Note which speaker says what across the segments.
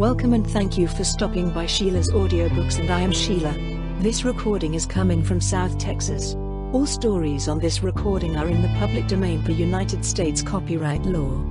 Speaker 1: Welcome and thank you for stopping by Sheila's Audiobooks, and I am Sheila. This recording is coming from South Texas. All stories on this recording are in the public domain per United States copyright law.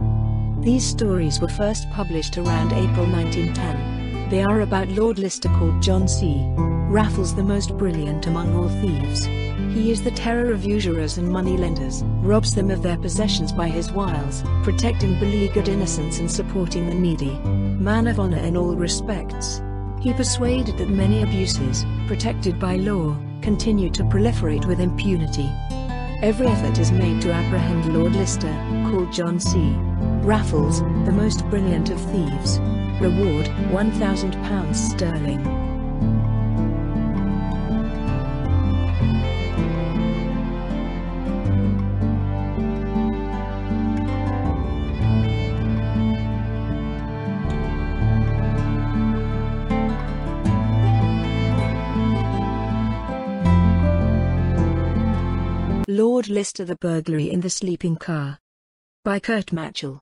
Speaker 1: These stories were first published around April 1910. They are about Lord Lister called John C. Raffles, the most brilliant among all thieves. He is the terror of usurers and moneylenders, robs them of their possessions by his wiles, protecting beleaguered innocence and supporting the needy. Man of honor in all respects. He persuaded that many abuses, protected by law, continue to proliferate with impunity. Every effort is made to apprehend Lord Lister, called John C. Raffles, the most brilliant of thieves. Reward, £1,000 sterling. Lord Lister, the Burglary in the Sleeping Car. By Kurt Matchell.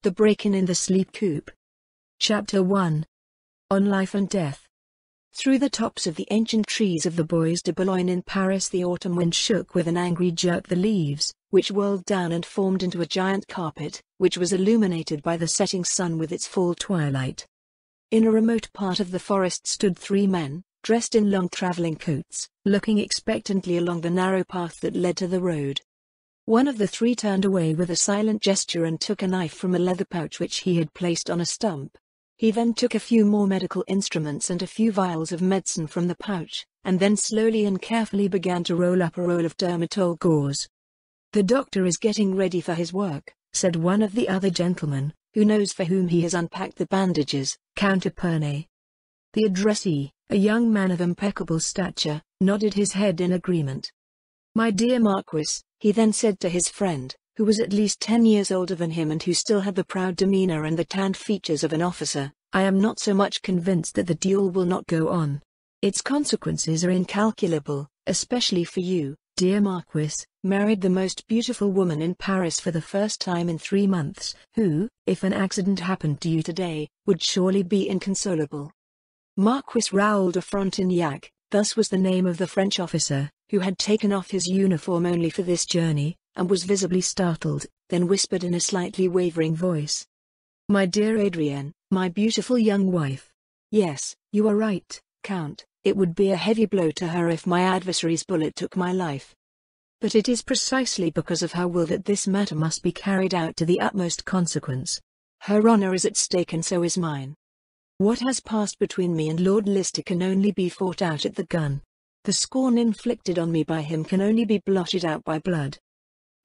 Speaker 1: The Break-in in the Sleep Coupe. Chapter 1. On Life and Death. Through the tops of the ancient trees of the Bois de Boulogne in Paris, the autumn wind shook with an angry jerk the leaves, which whirled down and formed into a giant carpet, which was illuminated by the setting sun with its fall twilight. In a remote part of the forest stood three men, dressed in long traveling coats, looking expectantly along the narrow path that led to the road. One of the three turned away with a silent gesture and took a knife from a leather pouch which he had placed on a stump. He then took a few more medical instruments and a few vials of medicine from the pouch, and then slowly and carefully began to roll up a roll of dermatol gauze. "The doctor is getting ready for his work," said one of the other gentlemen, who knows for whom he has unpacked the bandages, Count Epernay. The addressee, a young man of impeccable stature, nodded his head in agreement. "My dear Marquis," he then said to his friend, who was at least 10 years older than him and who still had the proud demeanor and the tanned features of an officer, "I am not so much convinced that the duel will not go on. Its consequences are incalculable, especially for you, dear Marquis, married the most beautiful woman in Paris for the first time in 3 months, who, if an accident happened to you today, would surely be inconsolable." Marquis Raoul de Frontignac, thus was the name of the French officer, who had taken off his uniform only for this journey, and was visibly startled, then whispered in a slightly wavering voice. "My dear Adrienne, my beautiful young wife. Yes, you are right, Count, it would be a heavy blow to her if my adversary's bullet took my life. But it is precisely because of her will that this matter must be carried out to the utmost consequence. Her honor is at stake and so is mine. What has passed between me and Lord Lister can only be fought out at the gun. The scorn inflicted on me by him can only be blotted out by blood."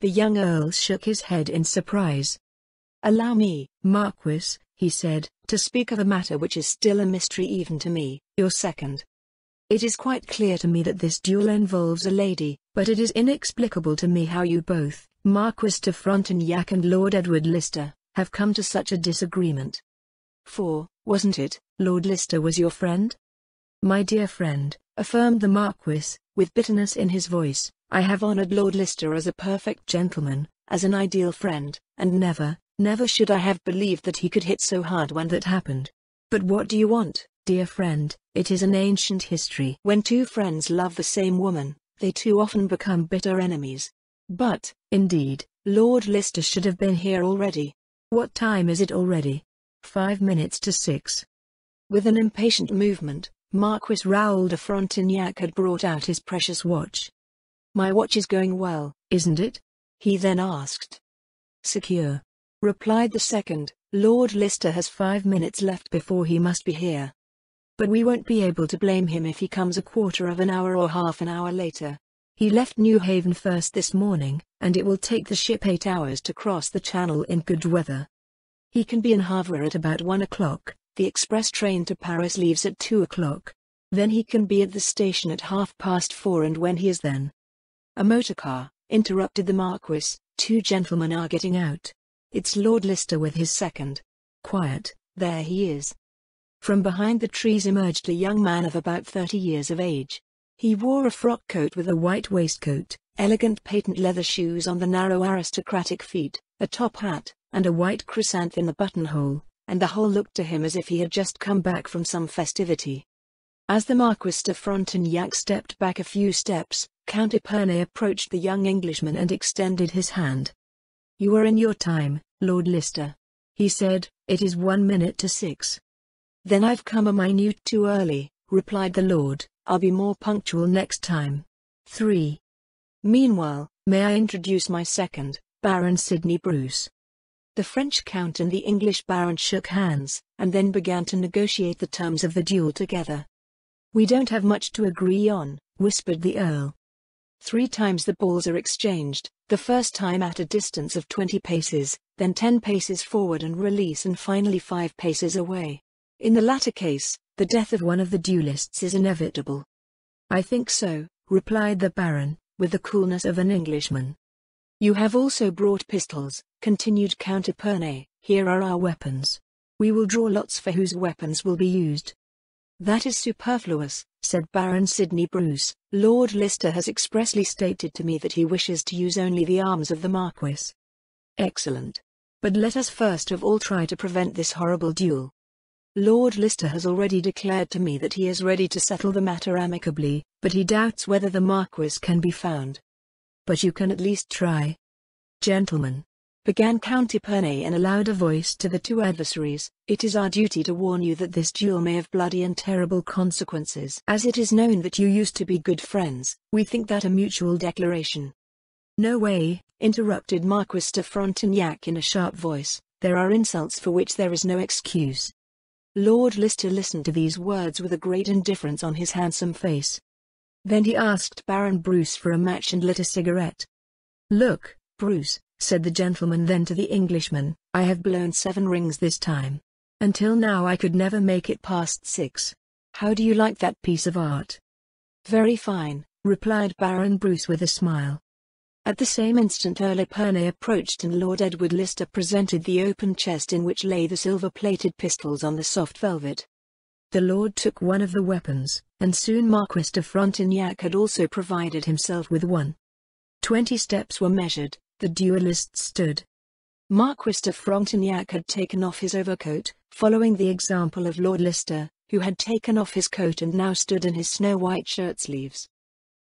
Speaker 1: The young Earl shook his head in surprise. "Allow me, Marquis," he said, "to speak of a matter which is still a mystery even to me, your second. It is quite clear to me that this duel involves a lady, but it is inexplicable to me how you both, Marquis de Frontignac and Lord Edward Lister, have come to such a disagreement. For, wasn't it, Lord Lister was your friend?" "My dear friend," affirmed the Marquis, with bitterness in his voice, "I have honored Lord Lister as a perfect gentleman, as an ideal friend, and never should I have believed that he could hit so hard when that happened. But what do you want, dear friend? It is an ancient history. When two friends love the same woman, they too often become bitter enemies. But, indeed, Lord Lister should have been here already. What time is it already?" 5 minutes to 6. With an impatient movement, Marquis Raoul de Frontignac had brought out his precious watch. "My watch is going well, isn't it?" he then asked. "Secure," replied the second. "Lord Lister has 5 minutes left before he must be here. But we won't be able to blame him if he comes a quarter of an hour or half an hour later. He left New Haven first this morning, and it will take the ship 8 hours to cross the channel in good weather. He can be in Havre at about 1 o'clock, the express train to Paris leaves at 2 o'clock. Then he can be at the station at 4:30, and when he is then—" "A motor car," interrupted the Marquis, "2 gentlemen are getting out. It's Lord Lister with his second. Quiet, there he is." From behind the trees emerged a young man of about 30 years of age. He wore a frock coat with a white waistcoat, elegant patent leather shoes on the narrow aristocratic feet, a top hat, and a white chrysanthemum in the buttonhole, and the whole looked to him as if he had just come back from some festivity. As the Marquis de Frontignac stepped back a few steps, Count Epernay approached the young Englishman and extended his hand. "You are in your time, Lord Lister," he said. "It is 6 minutes. "Then I've come a minute too early," replied the Lord. "I'll be more punctual next time." 3. Meanwhile, may I introduce my second, Baron Sidney Bruce. The French Count and the English Baron shook hands, and then began to negotiate the terms of the duel together. "We don't have much to agree on," whispered the Earl. 3 times the balls are exchanged, the first time at a distance of 20 paces, then 10 paces forward and release, and finally 5 paces away. In the latter case, the death of one of the duelists is inevitable. "I think so," replied the Baron, with the coolness of an Englishman. "You have also brought pistols," continued Count Epernay. "Here are our weapons. We will draw lots for whose weapons will be used." "That is superfluous," said Baron Sidney Bruce. "Lord Lister has expressly stated to me that he wishes to use only the arms of the Marquis." "Excellent. But let us first of all try to prevent this horrible duel. Lord Lister has already declared to me that he is ready to settle the matter amicably, but he doubts whether the Marquis can be found." "But you can at least try." "Gentlemen," began Count Epernay in a louder voice to the 2 adversaries, "it is our duty to warn you that this duel may have bloody and terrible consequences. As it is known that you used to be good friends, we think that a mutual declaration—" "No way," interrupted Marquis de Frontignac in a sharp voice. "There are insults for which there is no excuse." Lord Lister listened to these words with a great indifference on his handsome face. Then he asked Baron Bruce for a match and lit a cigarette. "Look, Bruce," said the gentleman then to the Englishman, "I have blown 7 rings this time. Until now I could never make it past 6. How do you like that piece of art?" "Very fine," replied Baron Bruce with a smile. At the same instant Earl Epernay approached and Lord Edward Lister presented the open chest in which lay the silver-plated pistols on the soft velvet. The Lord took one of the weapons, and soon Marquis de Frontignac had also provided himself with one. 20 steps were measured, the duelists stood. Marquis de Frontignac had taken off his overcoat, following the example of Lord Lister, who had taken off his coat and now stood in his snow-white shirt-sleeves.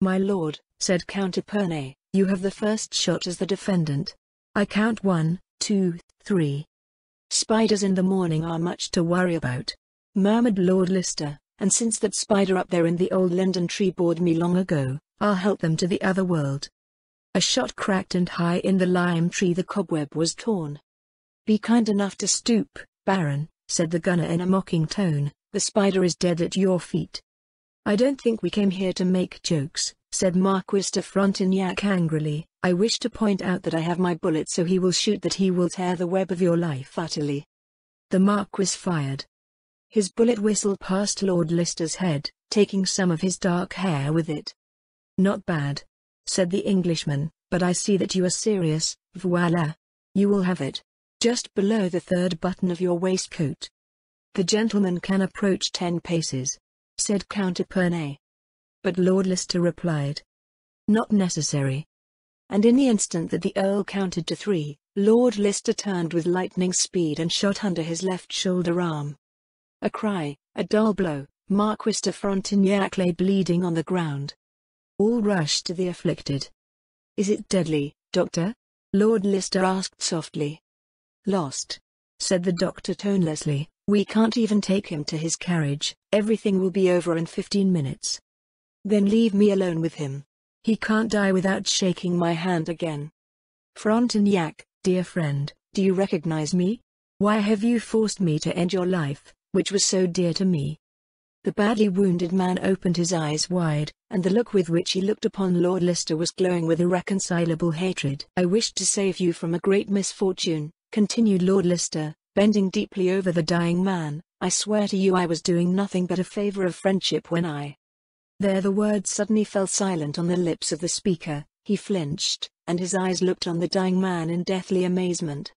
Speaker 1: "My lord," said Count Epernay, "you have the first shot as the defendant. I count 1, 2, 3. "Spiders in the morning are much to worry about," murmured Lord Lister, "and since that spider up there in the old linden tree bored me long ago, I'll help them to the other world." A shot cracked and high in the lime tree the cobweb was torn. "Be kind enough to stoop, Baron," said the gunner in a mocking tone, "the spider is dead at your feet." "I don't think we came here to make jokes," said Marquis de Frontignac angrily. "I wish to point out that I have my bullet, so he will shoot that he will tear the web of your life utterly." The Marquis fired. His bullet whistled past Lord Lister's head, taking some of his dark hair with it. "Not bad," said the Englishman, "but I see that you are serious. Voila! You will have it. Just below the 3rd button of your waistcoat." "The gentleman can approach 10 paces," said Count Epernay. But Lord Lister replied, "Not necessary." And in the instant that the Earl counted to 3, Lord Lister turned with lightning speed and shot under his left shoulder arm. A cry, a dull blow, Marquis de Frontignac lay bleeding on the ground. All rushed to the afflicted. "Is it deadly, doctor?" Lord Lister asked softly. "Lost," said the doctor tonelessly. "We can't even take him to his carriage. Everything will be over in 15 minutes. "Then leave me alone with him. He can't die without shaking my hand again. Frontignac, dear friend, do you recognize me? Why have you forced me to end your life, which was so dear to me?" The badly wounded man opened his eyes wide, and the look with which he looked upon Lord Lister was glowing with irreconcilable hatred. "I wished to save you from a great misfortune," continued Lord Lister, bending deeply over the dying man. "I swear to you I was doing nothing but a favor of friendship when I—" There the words suddenly fell silent on the lips of the speaker. He flinched, and his eyes looked on the dying man in deathly amazement.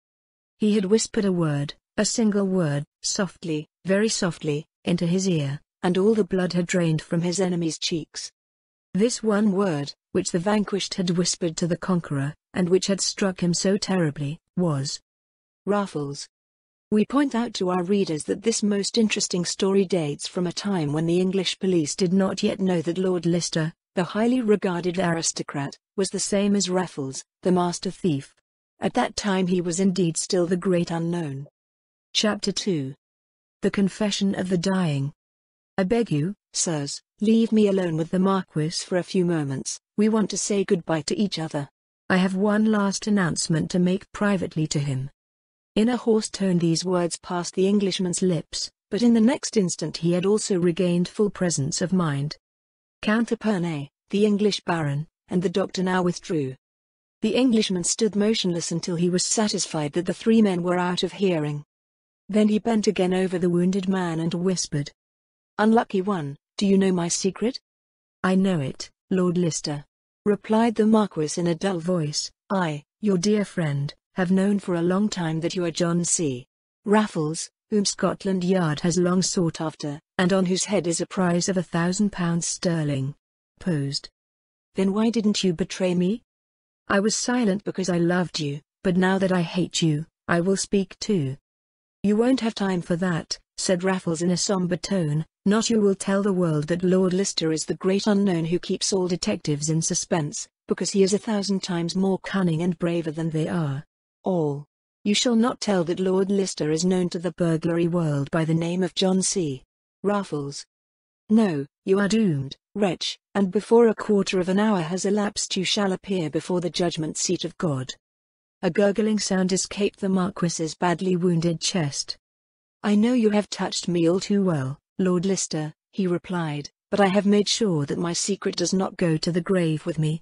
Speaker 1: He had whispered a word, a single word, softly, very softly, into his ear, and all the blood had drained from his enemy's cheeks. This one word, which the vanquished had whispered to the conqueror, and which had struck him so terribly, was Raffles. We point out to our readers that this most interesting story dates from a time when the English police did not yet know that Lord Lister, the highly regarded aristocrat, was the same as Raffles, the master thief. At that time he was indeed still the great unknown. Chapter 2. The Confession of the Dying. I beg you, sirs, leave me alone with the Marquis for a few moments. We want to say goodbye to each other. I have one last announcement to make privately to him. In a hoarse tone these words passed the Englishman's lips, but in the next instant he had also regained full presence of mind. Count Epernay, the English baron, and the doctor now withdrew. The Englishman stood motionless until he was satisfied that the three men were out of hearing. Then he bent again over the wounded man and whispered. "Unlucky one, do you know my secret?" "I know it, Lord Lister," replied the Marquis in a dull voice. "I, your dear friend, have known for a long time that you are John C. Raffles, whom Scotland Yard has long sought after, and on whose head is a prize of £1,000 sterling. Posed. Then why didn't you betray me?" "I was silent because I loved you, but now that I hate you, I will speak too." "You won't have time for that," said Raffles in a somber tone. "Not you will tell the world that Lord Lister is the great unknown who keeps all detectives in suspense, because he is 1,000 times more cunning and braver than they are. All. You shall not tell that Lord Lister is known to the burglary world by the name of John C. Raffles. No, you are doomed, wretch, and before a quarter of an hour has elapsed you shall appear before the judgment seat of God." A gurgling sound escaped the Marquis's badly wounded chest. "I know you have touched me all too well, Lord Lister," he replied, "but I have made sure that my secret does not go to the grave with me.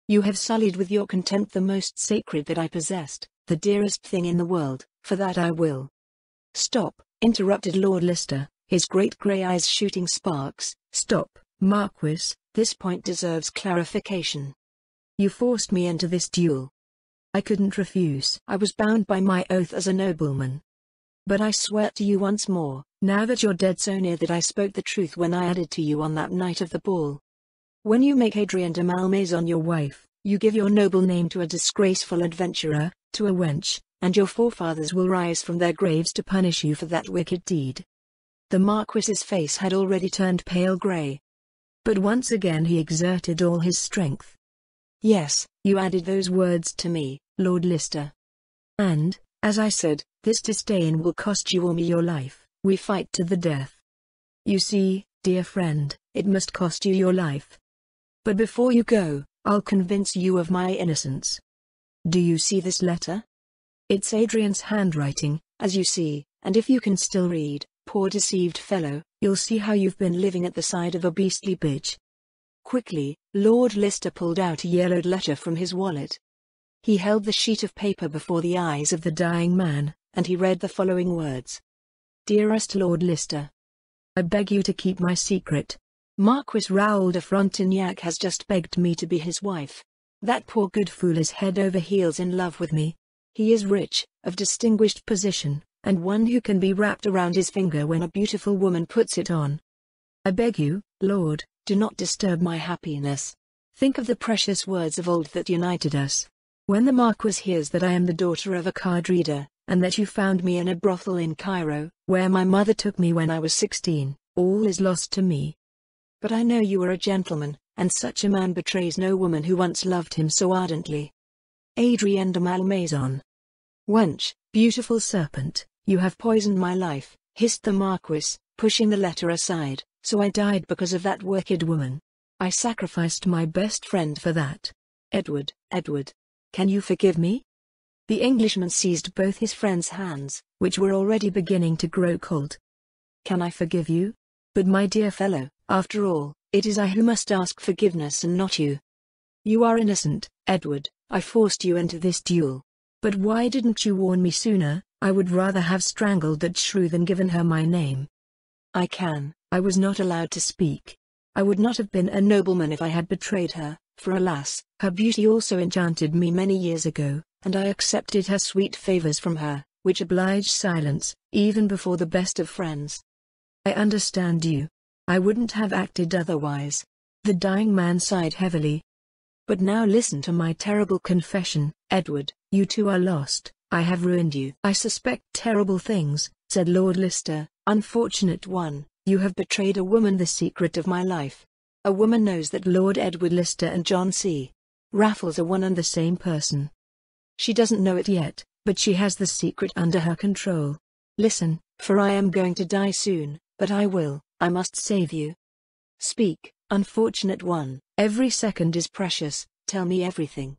Speaker 1: You have sullied with your contempt the most sacred that I possessed, the dearest thing in the world, for that I will—" "Stop," interrupted Lord Lister, his great grey eyes shooting sparks. "Stop, Marquis, this point deserves clarification. You forced me into this duel. I couldn't refuse. I was bound by my oath as a nobleman. But I swear to you once more, now that you're dead so near, that I spoke the truth when I added to you on that night of the ball. When you make Adrienne de Malmaison your wife, you give your noble name to a disgraceful adventurer, to a wench, and your forefathers will rise from their graves to punish you for that wicked deed." The Marquis's face had already turned pale grey. But once again he exerted all his strength. "Yes, you added those words to me, Lord Lister. And, as I said, this disdain will cost you or me your life. We fight to the death. You see, dear friend, it must cost you your life. But before you go, I'll convince you of my innocence. Do you see this letter? It's Adrian's handwriting, as you see, and if you can still read, poor deceived fellow, you'll see how you've been living at the side of a beastly bitch." Quickly, Lord Lister pulled out a yellowed letter from his wallet. He held the sheet of paper before the eyes of the dying man, and he read the following words. "Dearest Lord Lister, I beg you to keep my secret. Marquis Raoul de Frontignac has just begged me to be his wife. That poor good fool is head over heels in love with me. He is rich, of distinguished position, and one who can be wrapped around his finger when a beautiful woman puts it on. I beg you, Lord, do not disturb my happiness. Think of the precious words of old that united us. When the Marquis hears that I am the daughter of a card reader, and that you found me in a brothel in Cairo, where my mother took me when I was 16, all is lost to me. But I know you are a gentleman, and such a man betrays no woman who once loved him so ardently. Adrienne de Malmaison." "Wench, beautiful serpent, you have poisoned my life," hissed the Marquis, pushing the letter aside. "So I died because of that wicked woman. I sacrificed my best friend for that. Edward, can you forgive me?" The Englishman seized both his friend's hands, which were already beginning to grow cold. "Can I forgive you? But my dear fellow, after all, it is I who must ask forgiveness and not you. You are innocent, Edward. I forced you into this duel. But why didn't you warn me sooner? I would rather have strangled that shrew than given her my name. I was not allowed to speak. I would not have been a nobleman if I had betrayed her, for alas, her beauty also enchanted me many years ago, and I accepted her sweet favors from her, which obliged silence, even before the best of friends. I understand you. I wouldn't have acted otherwise." The dying man sighed heavily. "But now listen to my terrible confession, Edward. You too are lost, I have ruined you. I suspect terrible things, said Lord Lister. Unfortunate one, you have betrayed a woman, the secret of my life. A woman knows that Lord Edward Lister and John C. Raffles are one and the same person. She doesn't know it yet, but she has the secret under her control. Listen, for I am going to die soon, but I must save you. Speak, unfortunate one, every second is precious, tell me everything.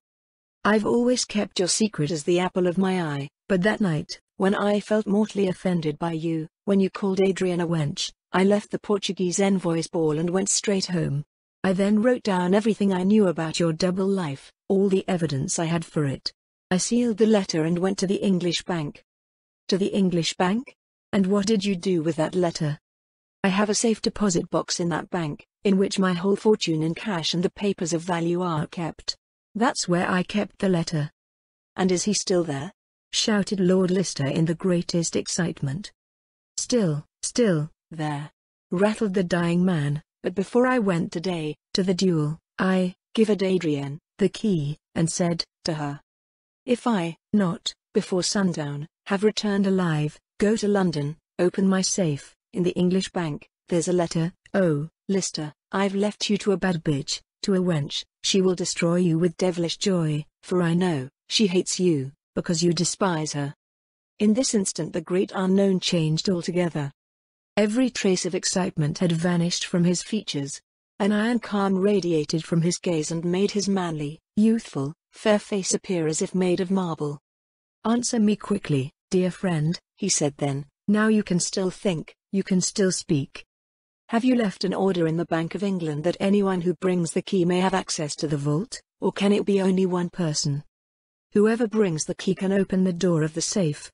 Speaker 1: I've always kept your secret as the apple of my eye, but that night, when I felt mortally offended by you, when you called Adrian a wench, I left the Portuguese envoy's ball and went straight home. I then wrote down everything I knew about your double life, all the evidence I had for it. I sealed the letter and went to the English bank. To the English bank? And what did you do with that letter? I have a safe deposit box in that bank, in which my whole fortune in cash and the papers of value are kept. That's where I kept the letter. And is he still there? Shouted Lord Lister in the greatest excitement. Still there, rattled the dying man, but before I went today, to the duel, I given Adrian the key, and said to her, if I, not, before sundown, have returned alive, go to London, open my safe, in the English bank, there's a letter. Oh, Lister, I've left you to a bad bitch, to a wench, she will destroy you with devilish joy, for I know, she hates you, because you despise her. In this instant the great unknown changed altogether. Every trace of excitement had vanished from his features. An iron calm radiated from his gaze and made his manly, youthful, fair face appear as if made of marble. Answer me quickly, dear friend, he said then, now you can still think, you can still speak. Have you left an order in the Bank of England that anyone who brings the key may have access to the vault, or can it be only one person? Whoever brings the key can open the door of the safe.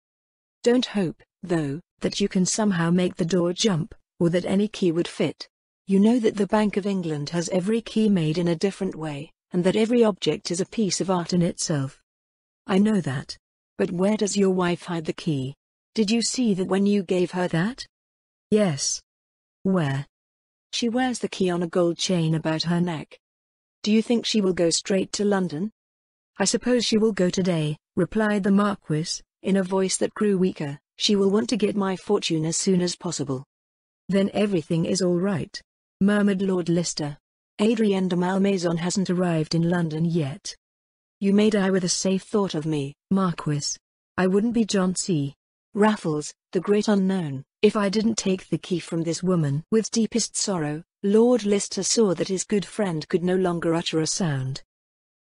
Speaker 1: Don't hope, though, that you can somehow make the door jump, or that any key would fit. You know that the Bank of England has every key made in a different way, and that every object is a piece of art in itself. I know that. But where does your wife hide the key? Did you see that when you gave her that? Yes. Where? She wears the key on a gold chain about her neck. Do you think she will go straight to London? I suppose she will go today, replied the Marquis, in a voice that grew weaker. She will want to get my fortune as soon as possible. Then everything is all right, murmured Lord Lister. Adrian de Malmaison hasn't arrived in London yet. You may die with a safe thought of me, Marquis. I wouldn't be John C. Raffles, the great unknown, if I didn't take the key from this woman. With deepest sorrow, Lord Lister saw that his good friend could no longer utter a sound.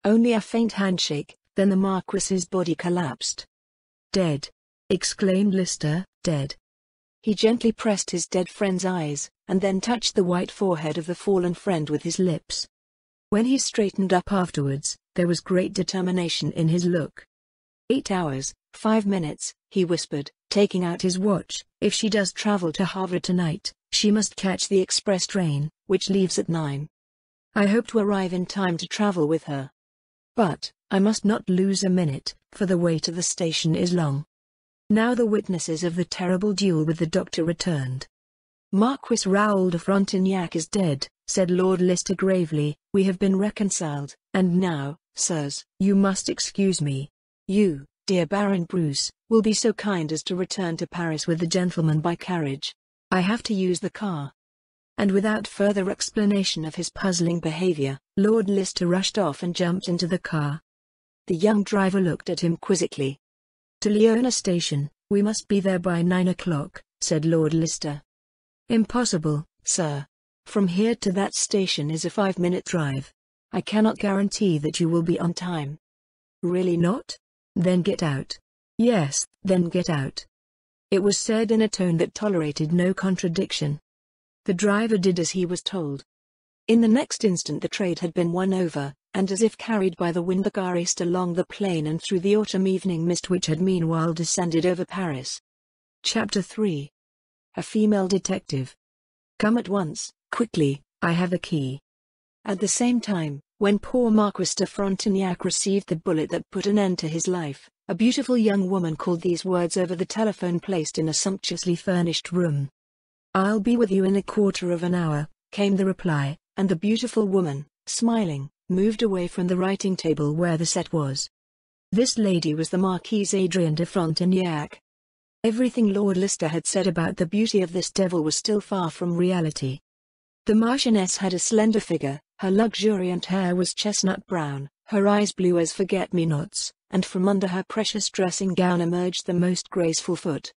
Speaker 1: Only a faint handshake, then the Marquis's body collapsed. Dead! Exclaimed Lister, dead. He gently pressed his dead friend's eyes, and then touched the white forehead of the fallen friend with his lips. When he straightened up afterwards, there was great determination in his look. 8 hours, 5 minutes, he whispered, taking out his watch. If she does travel to Harvard tonight, she must catch the express train, which leaves at 9. I hope to arrive in time to travel with her. But, I must not lose a minute, for the way to the station is long. Now the witnesses of the terrible duel with the doctor returned. Marquis Raoul de Frontignac is dead, said Lord Lister gravely. We have been reconciled, and now, sirs, you must excuse me. You, dear Baron Bruce, will be so kind as to return to Paris with the gentleman by carriage. I have to use the car. And without further explanation of his puzzling behavior, Lord Lister rushed off and jumped into the car. The young driver looked at him quizzically. To Leona Station, we must be there by 9 o'clock, said Lord Lister. Impossible, sir. From here to that station is a 5-minute drive. I cannot guarantee that you will be on time. Really not? Then get out. Yes, then get out. It was said in a tone that tolerated no contradiction. The driver did as he was told. In the next instant the trade had been won over, and as if carried by the wind the car raced along the plain and through the autumn evening mist which had meanwhile descended over Paris. Chapter 3. A female detective. Come at once, quickly, I have a key. At the same time, when poor Marquis de Frontignac received the bullet that put an end to his life, a beautiful young woman called these words over the telephone placed in a sumptuously furnished room. I'll be with you in a quarter of an hour, came the reply, and the beautiful woman, smiling, moved away from the writing table where the set was. This lady was the Marquise Adrienne de Frontignac. Everything Lord Lister had said about the beauty of this devil was still far from reality. The Marchioness had a slender figure, her luxuriant hair was chestnut brown, her eyes blue as forget-me-nots, and from under her precious dressing gown emerged the most graceful foot.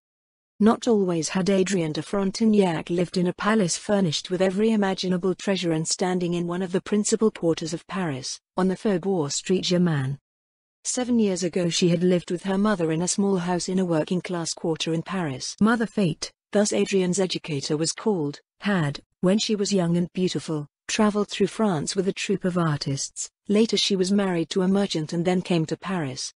Speaker 1: Not always had Adrienne de Frontignac lived in a palace furnished with every imaginable treasure and standing in one of the principal quarters of Paris, on the Faubourg Street Germain. 7 years ago she had lived with her mother in a small house in a working-class quarter in Paris. Mother Fate, thus Adrienne's educator was called, had, when she was young and beautiful, traveled through France with a troupe of artists. Later she was married to a merchant and then came to Paris.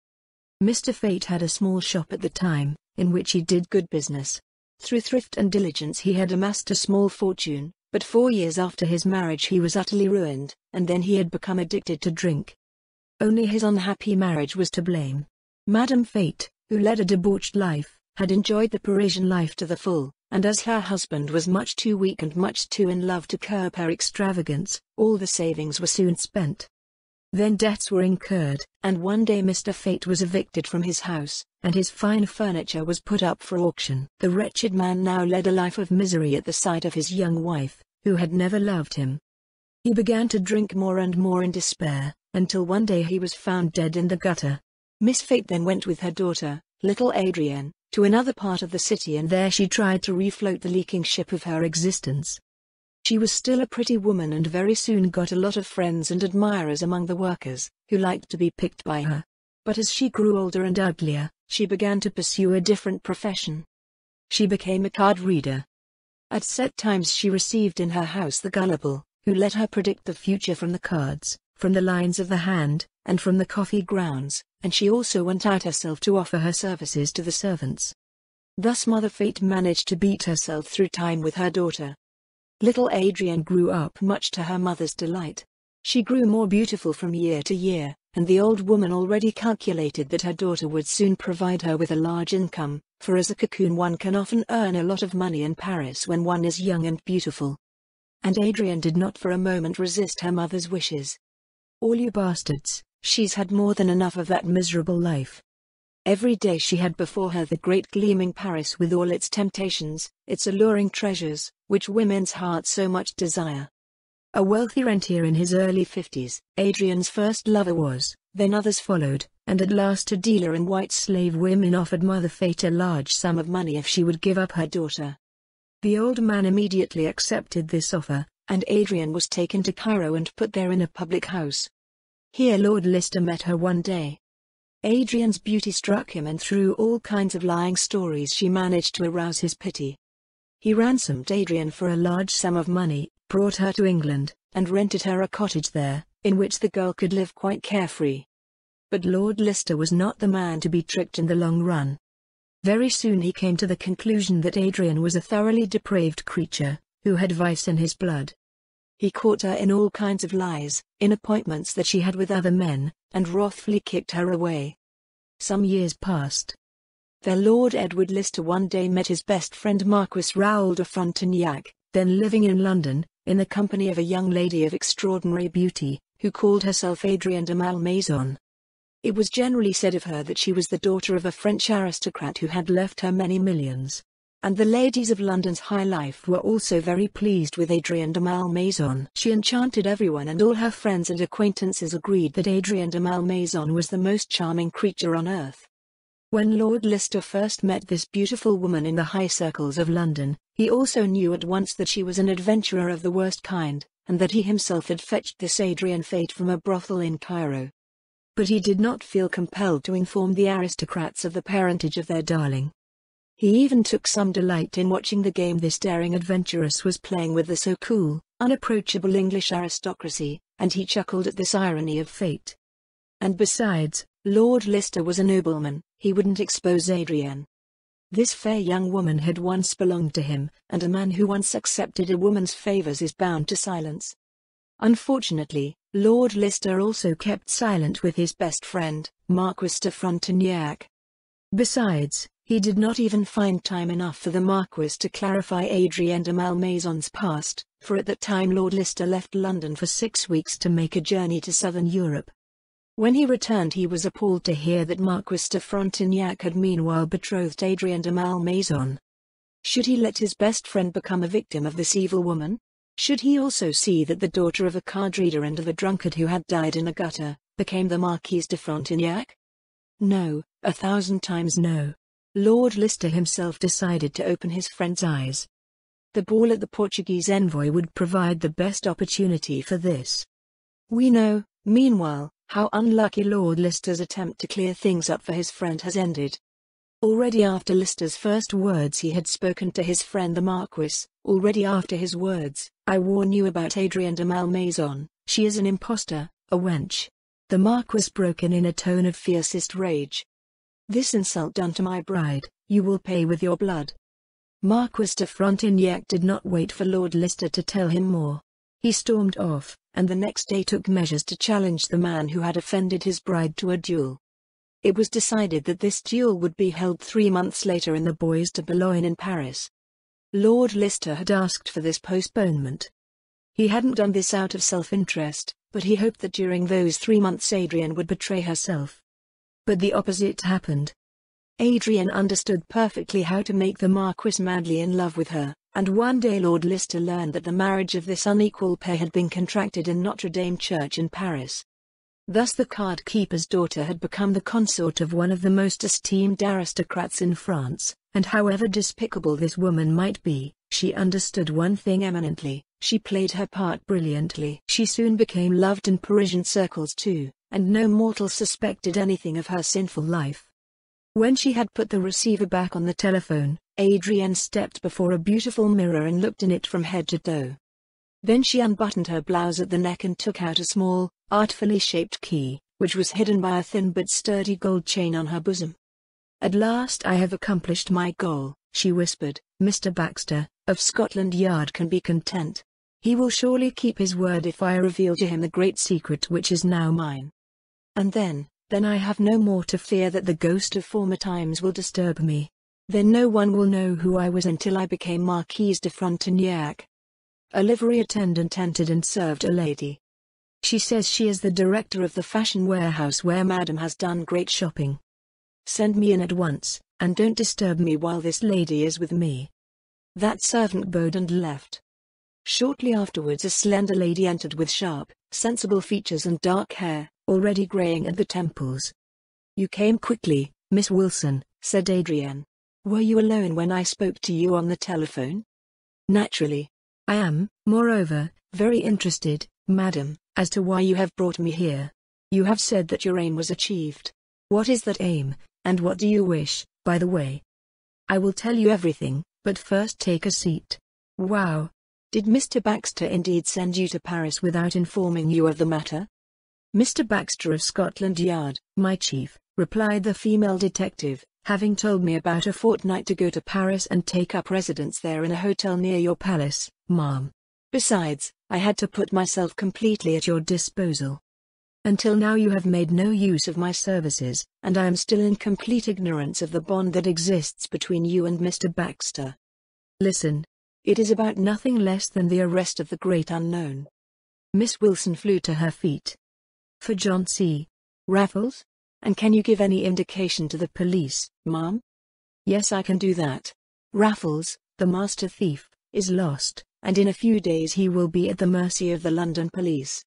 Speaker 1: Mr. Fate had a small shop at the time, in which he did good business. Through thrift and diligence he had amassed a small fortune, but 4 years after his marriage he was utterly ruined, and then he had become addicted to drink. Only his unhappy marriage was to blame. Madame Fate, who led a debauched life, had enjoyed the Parisian life to the full, and as her husband was much too weak and much too in love to curb her extravagance, all the savings were soon spent. Then debts were incurred, and one day Mr. Fate was evicted from his house, and his fine furniture was put up for auction. The wretched man now led a life of misery at the sight of his young wife, who had never loved him. He began to drink more and more in despair, until one day he was found dead in the gutter. Miss Fate then went with her daughter, little Adrienne, to another part of the city, and there she tried to refloat the leaking ship of her existence. She was still a pretty woman and very soon got a lot of friends and admirers among the workers, who liked to be picked by her. But as she grew older and uglier, she began to pursue a different profession. She became a card reader. At set times she received in her house the gullible, who let her predict the future from the cards, from the lines of the hand, and from the coffee grounds, and she also went out herself to offer her services to the servants. Thus Mother Fate managed to beat herself through time with her daughter. Little Adrienne grew up much to her mother's delight. She grew more beautiful from year to year, and the old woman already calculated that her daughter would soon provide her with a large income, for as a cocoon one can often earn a lot of money in Paris when one is young and beautiful. And Adrienne did not for a moment resist her mother's wishes. "All you bastards, she's had more than enough of that miserable life." Every day she had before her the great gleaming Paris with all its temptations, its alluring treasures, which women's hearts so much desire. A wealthy rentier in his early 50s, Adrienne's first lover was, then others followed, and at last a dealer in white slave women offered Mother Fate a large sum of money if she would give up her daughter. The old man immediately accepted this offer, and Adrienne was taken to Cairo and put there in a public house. Here Lord Lister met her one day. Adrienne's beauty struck him, and through all kinds of lying stories she managed to arouse his pity. He ransomed Adrienne for a large sum of money, brought her to England, and rented her a cottage there, in which the girl could live quite carefree. But Lord Lister was not the man to be tricked in the long run. Very soon he came to the conclusion that Adrienne was a thoroughly depraved creature, who had vice in his blood. He caught her in all kinds of lies, in appointments that she had with other men, and wrathfully kicked her away. Some years passed. Their Lord Edward Lister one day met his best friend Marquis Raoul de Frontignac, then living in London, in the company of a young lady of extraordinary beauty, who called herself Adrienne de Malmaison. It was generally said of her that she was the daughter of a French aristocrat who had left her many millions. And the ladies of London's high life were also very pleased with Adrienne de Malmaison. She enchanted everyone, and all her friends and acquaintances agreed that Adrienne de Malmaison was the most charming creature on earth. When Lord Lister first met this beautiful woman in the high circles of London, he also knew at once that she was an adventurer of the worst kind, and that he himself had fetched this Adrienne Fate from a brothel in Cairo. But he did not feel compelled to inform the aristocrats of the parentage of their darling. He even took some delight in watching the game this daring adventuress was playing with the so cool, unapproachable English aristocracy, and he chuckled at this irony of fate. And besides, Lord Lister was a nobleman, he wouldn't expose Adrienne. This fair young woman had once belonged to him, and a man who once accepted a woman's favors is bound to silence. Unfortunately, Lord Lister also kept silent with his best friend, Marquis de Frontignac. Besides, he did not even find time enough for the Marquis to clarify Adrienne de Malmaison's past, for at that time Lord Lister left London for 6 weeks to make a journey to southern Europe. When he returned, he was appalled to hear that Marquis de Frontignac had meanwhile betrothed Adrienne de Malmaison. Should he let his best friend become a victim of this evil woman? Should he also see that the daughter of a card reader and of a drunkard who had died in a gutter became the Marquise de Frontignac? No, 1,000 times no. Lord Lister himself decided to open his friend's eyes. The ball at the Portuguese envoy would provide the best opportunity for this. We know, meanwhile, how unlucky Lord Lister's attempt to clear things up for his friend has ended. Already after Lister's first words he had spoken to his friend the Marquis, already after his words, "I warn you about Adrienne de Malmaison, she is an impostor, a wench." The Marquis broke in a tone of fiercest rage. "This insult done to my bride, you will pay with your blood." Marquis de Frontignac did not wait for Lord Lister to tell him more. He stormed off, and the next day took measures to challenge the man who had offended his bride to a duel. It was decided that this duel would be held 3 months later in the Bois de Boulogne in Paris. Lord Lister had asked for this postponement. He hadn't done this out of self-interest, but he hoped that during those 3 months Adrienne would betray herself. But the opposite happened. Adrienne understood perfectly how to make the Marquis madly in love with her, and one day Lord Lister learned that the marriage of this unequal pair had been contracted in Notre Dame Church in Paris. Thus the card keeper's daughter had become the consort of one of the most esteemed aristocrats in France, and however despicable this woman might be, she understood one thing eminently: she played her part brilliantly. She soon became loved in Parisian circles too, and no mortal suspected anything of her sinful life. When she had put the receiver back on the telephone, Adrienne stepped before a beautiful mirror and looked in it from head to toe. Then she unbuttoned her blouse at the neck and took out a small, artfully shaped key, which was hidden by a thin but sturdy gold chain on her bosom. "At last I have accomplished my goal," she whispered. "Mr. Baxter, of Scotland Yard, can be content. He will surely keep his word if I reveal to him the great secret which is now mine. And then I have no more to fear that the ghost of former times will disturb me. Then no one will know who I was until I became Marquise de Frontignac." A livery attendant entered and served a lady. "She says she is the director of the fashion warehouse where Madame has done great shopping. Send me in at once, and don't disturb me while this lady is with me." That servant bowed and left. Shortly afterwards a slender lady entered with sharp, sensible features and dark hair, already graying at the temples. "You came quickly, Miss Wilson," said Adrienne. "Were you alone when I spoke to you on the telephone?" "Naturally. I am, moreover, very interested, madam, as to why you have brought me here. You have said that your aim was achieved. What is that aim, and what do you wish, by the way?" "I will tell you everything, but first take a seat." "Wow. Did Mr. Baxter indeed send you to Paris without informing you of the matter?" "Mr. Baxter of Scotland Yard, my chief," replied the female detective, "having told me about a fortnight to go to Paris and take up residence there in a hotel near your palace, ma'am. Besides, I had to put myself completely at your disposal. Until now you have made no use of my services, and I am still in complete ignorance of the bond that exists between you and Mr. Baxter. Listen. It is about nothing less than the arrest of the great unknown." Miss Wilson flew to her feet. "For John C. Raffles? And can you give any indication to the police, ma'am?" "Yes, I can do that. Raffles, the master thief, is lost, and in a few days he will be at the mercy of the London police.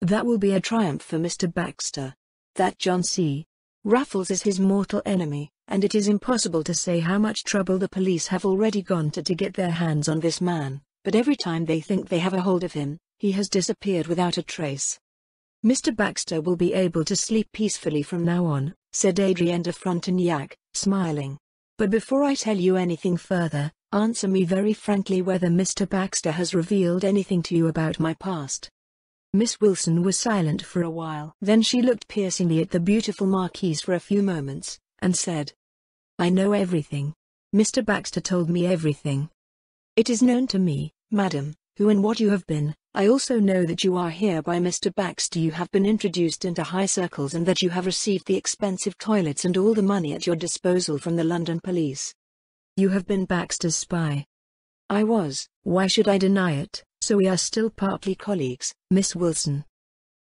Speaker 1: That will be a triumph for Mr. Baxter. That John C. Raffles is his mortal enemy, and it is impossible to say how much trouble the police have already gone to get their hands on this man, but every time they think they have a hold of him, he has disappeared without a trace. Mr. Baxter will be able to sleep peacefully from now on," said Adrienne de Frontignac, smiling. "But before I tell you anything further, answer me very frankly whether Mr. Baxter has revealed anything to you about my past." Miss Wilson was silent for a while. Then she looked piercingly at the beautiful Marquise for a few moments, and said, "I know everything. Mr. Baxter told me everything. It is known to me, madam, who and what you have been. I also know that you are here by Mr. Baxter. You have been introduced into high circles and that you have received the expensive toilets and all the money at your disposal from the London police. You have been Baxter's spy." "I was. Why should I deny it?" "So we are still partly colleagues, Miss Wilson?"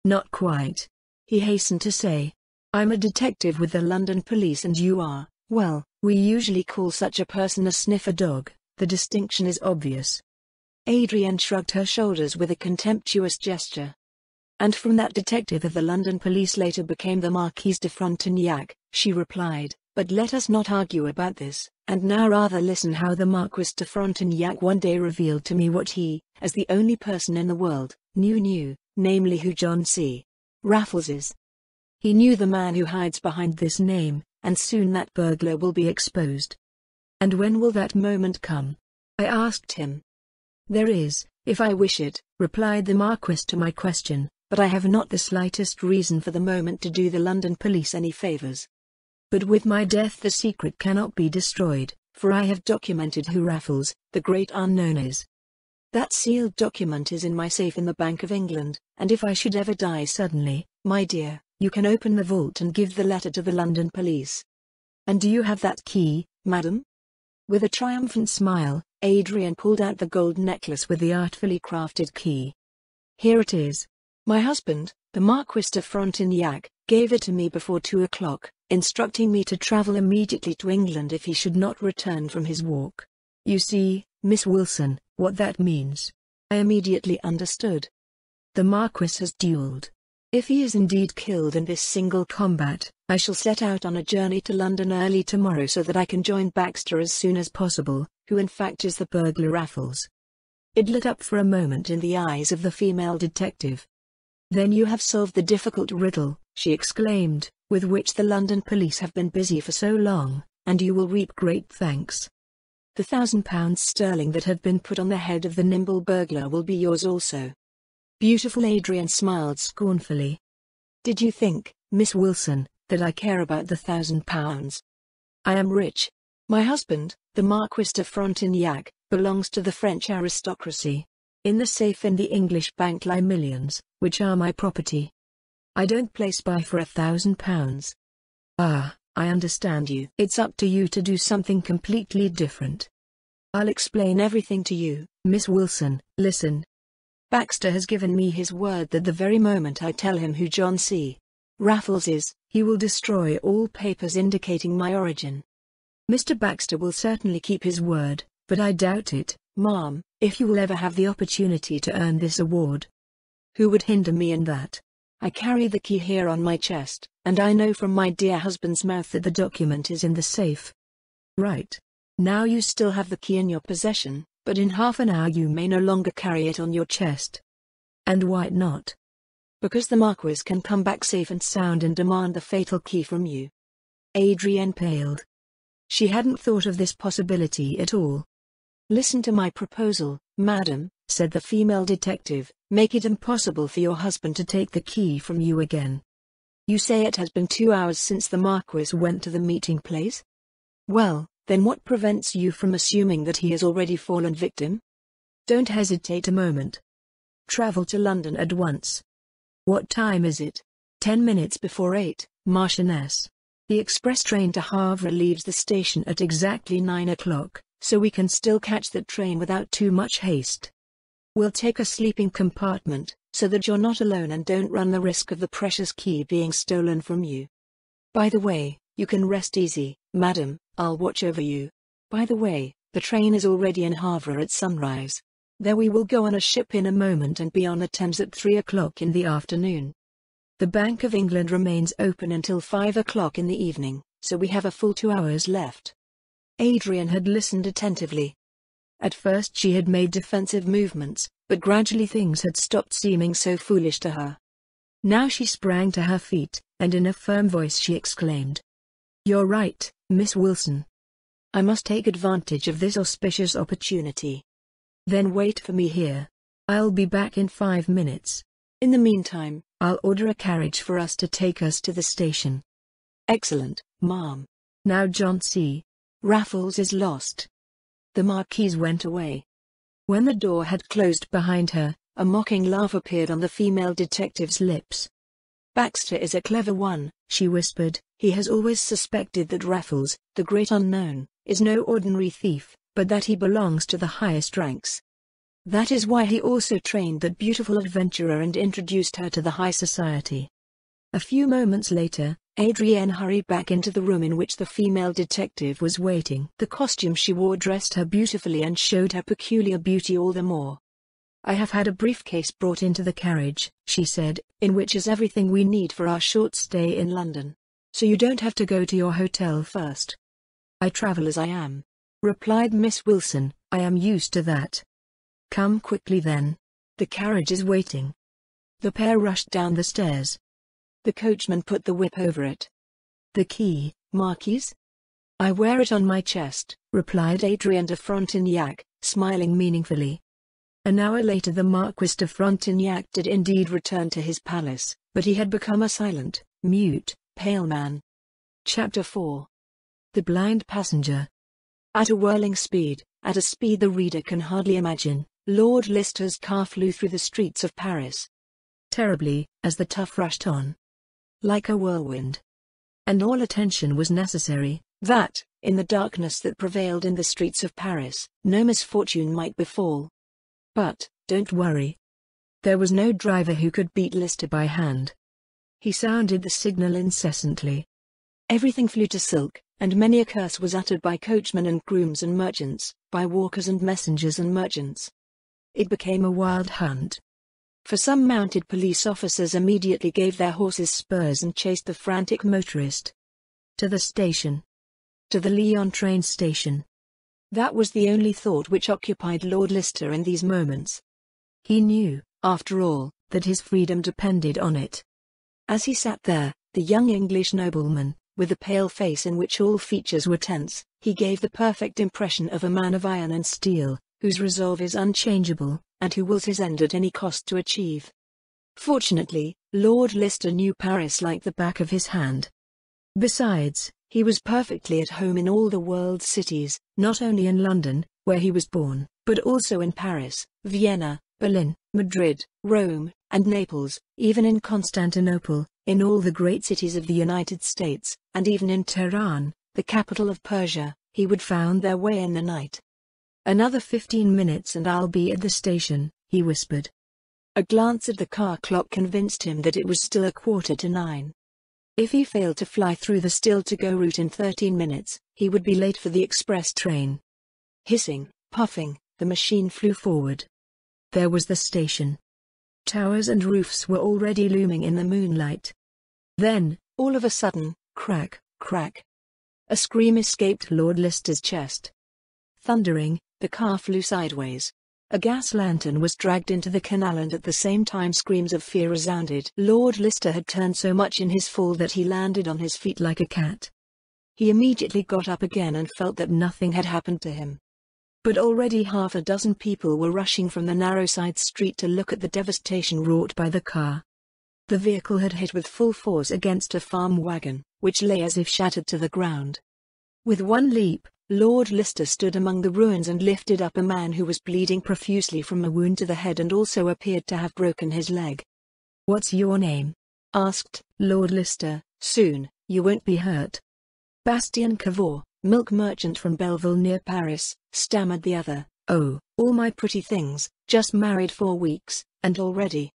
Speaker 1: "Not quite. he hastened to say. "I'm a detective with the London police and you are, well, we usually call such a person a sniffer dog. The distinction is obvious." Adrienne shrugged her shoulders with a contemptuous gesture. "And from that detective of the London police later became the Marquise de Frontignac," she replied, "but let us not argue about this, and now rather listen how the Marquis de Frontignac one day revealed to me what he, as the only person in the world, knew, namely who John C. Raffles is. He knew the man who hides behind this name, and soon that burglar will be exposed." "And when will that moment come?" I asked him. "There is, if I wish it," replied the Marquis to my question, "but I have not the slightest reason for the moment to do the London police any favors. But with my death the secret cannot be destroyed, for I have documented who Raffles, the great unknown is. That sealed document is in my safe in the Bank of England, and if I should ever die suddenly, my dear, you can open the vault and give the letter to the London police." "And do you have that key, madam?" With a triumphant smile, Adrienne pulled out the gold necklace with the artfully crafted key. "Here it is. My husband, the Marquis de Frontignac, gave it to me before 2 o'clock, instructing me to travel immediately to England if he should not return from his walk. You see, Miss Wilson, what that means." I immediately understood. "The Marquis has duelled. If he is indeed killed in this single combat, I shall set out on a journey to London early tomorrow so that I can join Baxter as soon as possible, who in fact is the burglar Raffles." It lit up for a moment in the eyes of the female detective. "Then you have solved the difficult riddle," she exclaimed, "with which the London police have been busy for so long, and you will reap great thanks. The £1,000 sterling that have been put on the head of the nimble burglar will be yours also." Beautiful Adrienne smiled scornfully. "Did you think, Miss Wilson, that I care about the £1,000? I am rich. My husband, the Marquis de Frontignac, belongs to the French aristocracy. In the safe in the English bank lie millions, which are my property. I don't play spy for £1,000. Ah, I understand you. It's up to you to do something completely different. I'll explain everything to you, Miss Wilson. Listen. Baxter has given me his word that the very moment I tell him who John C. Raffles is, he will destroy all papers indicating my origin. Mr. Baxter will certainly keep his word, but I doubt it, ma'am, if you will ever have the opportunity to earn this award. Who would hinder me in that? I carry the key here on my chest, and I know from my dear husband's mouth that the document is in the safe. Right. Now you still have the key in your possession, but in half an hour you may no longer carry it on your chest. And why not? Because the Marquis can come back safe and sound and demand the fatal key from you." Adrienne paled. She hadn't thought of this possibility at all. "Listen to my proposal, madam," said the female detective. "Make it impossible for your husband to take the key from you again. You say it has been 2 hours since the Marquis went to the meeting place? Well, then what prevents you from assuming that he has already fallen victim? Don't hesitate a moment. Travel to London at once. What time is it? 10 minutes before 8, Marchioness. The express train to Havre leaves the station at exactly 9 o'clock, so we can still catch that train without too much haste. We'll take a sleeping compartment, so that you're not alone and don't run the risk of the precious key being stolen from you. By the way, you can rest easy, madam, I'll watch over you. By the way, the train is already in Havre at sunrise. There we will go on a ship in a moment and be on the Thames at 3 o'clock in the afternoon. The Bank of England remains open until 5 o'clock in the evening, so we have a full 2 hours left." Adrienne had listened attentively. At first she had made defensive movements, but gradually things had stopped seeming so foolish to her. Now she sprang to her feet, and in a firm voice she exclaimed, "You're right, Miss Wilson. I must take advantage of this auspicious opportunity. Then wait for me here. I'll be back in 5 minutes. In the meantime, I'll order a carriage for us to take us to the station." "Excellent, ma'am. Now John C. Raffles is lost." The Marquise went away. When the door had closed behind her, a mocking laugh appeared on the female detective's lips. "Baxter is a clever one," she whispered. "He has always suspected that Raffles, the great unknown, is no ordinary thief, but that he belongs to the highest ranks. That is why he also trained that beautiful adventurer and introduced her to the high society. A few moments later, Adrienne hurried back into the room in which the female detective was waiting. The costume she wore dressed her beautifully and showed her peculiar beauty all the more. "I have had a briefcase brought into the carriage," she said, "in which is everything we need for our short stay in London. So you don't have to go to your hotel first." "I travel as I am," replied Miss Wilson. "I am used to that." "Come quickly then. The carriage is waiting." The pair rushed down the stairs. The coachman put the whip over it. "The key, Marquise?" "I wear it on my chest," replied Adrienne de Frontignac, smiling meaningfully. An hour later the Marquis de Frontignac did indeed return to his palace, but he had become a silent, mute, pale man. Chapter 4. The Blind Passenger. At a whirling speed, at a speed the reader can hardly imagine, Lord Leicester's car flew through the streets of Paris. Terribly, as the Tough rushed on. Like a whirlwind. And all attention was necessary, that, in the darkness that prevailed in the streets of Paris, no misfortune might befall. But, don't worry. There was no driver who could beat Leicester by hand. He sounded the signal incessantly. Everything flew to silk, and many a curse was uttered by coachmen and grooms and merchants, by walkers and messengers and merchants. It became a wild hunt. For some mounted police officers immediately gave their horses spurs and chased the frantic motorist. To the station. To the Lyon train station. That was the only thought which occupied Lord Leicester in these moments. He knew, after all, that his freedom depended on it. As he sat there, the young English nobleman, with a pale face in which all features were tense, he gave the perfect impression of a man of iron and steel, whose resolve is unchangeable, and who wills his end at any cost to achieve. Fortunately, Lord Leicester knew Paris like the back of his hand. Besides, he was perfectly at home in all the world's cities, not only in London, where he was born, but also in Paris, Vienna, Berlin, Madrid, Rome, and Naples, even in Constantinople, in all the great cities of the United States, and even in Tehran, the capital of Persia, he would found their way in the night. "Another 15 minutes and I'll be at the station," he whispered. A glance at the car clock convinced him that it was still 9:15. If he failed to fly through the still-to-go route in 13 minutes, he would be late for the express train. Hissing, puffing, the machine flew forward. There was the station. Towers and roofs were already looming in the moonlight. Then, all of a sudden, crack, crack. A scream escaped Lord Leicester's chest. Thundering, the car flew sideways. A gas lantern was dragged into the canal and at the same time screams of fear resounded. Lord Leicester had turned so much in his fall that he landed on his feet like a cat. He immediately got up again and felt that nothing had happened to him. But already half a dozen people were rushing from the narrow side street to look at the devastation wrought by the car. The vehicle had hit with full force against a farm wagon, which lay as if shattered to the ground. With one leap, Lord Leicester stood among the ruins and lifted up a man who was bleeding profusely from a wound to the head and also appeared to have broken his leg. "What's your name?" asked Lord Leicester. "Soon, you won't be hurt." "Bastien Cavor, milk merchant from Belleville near Paris," stammered the other. "Oh, all my pretty things, just married 4 weeks, and already."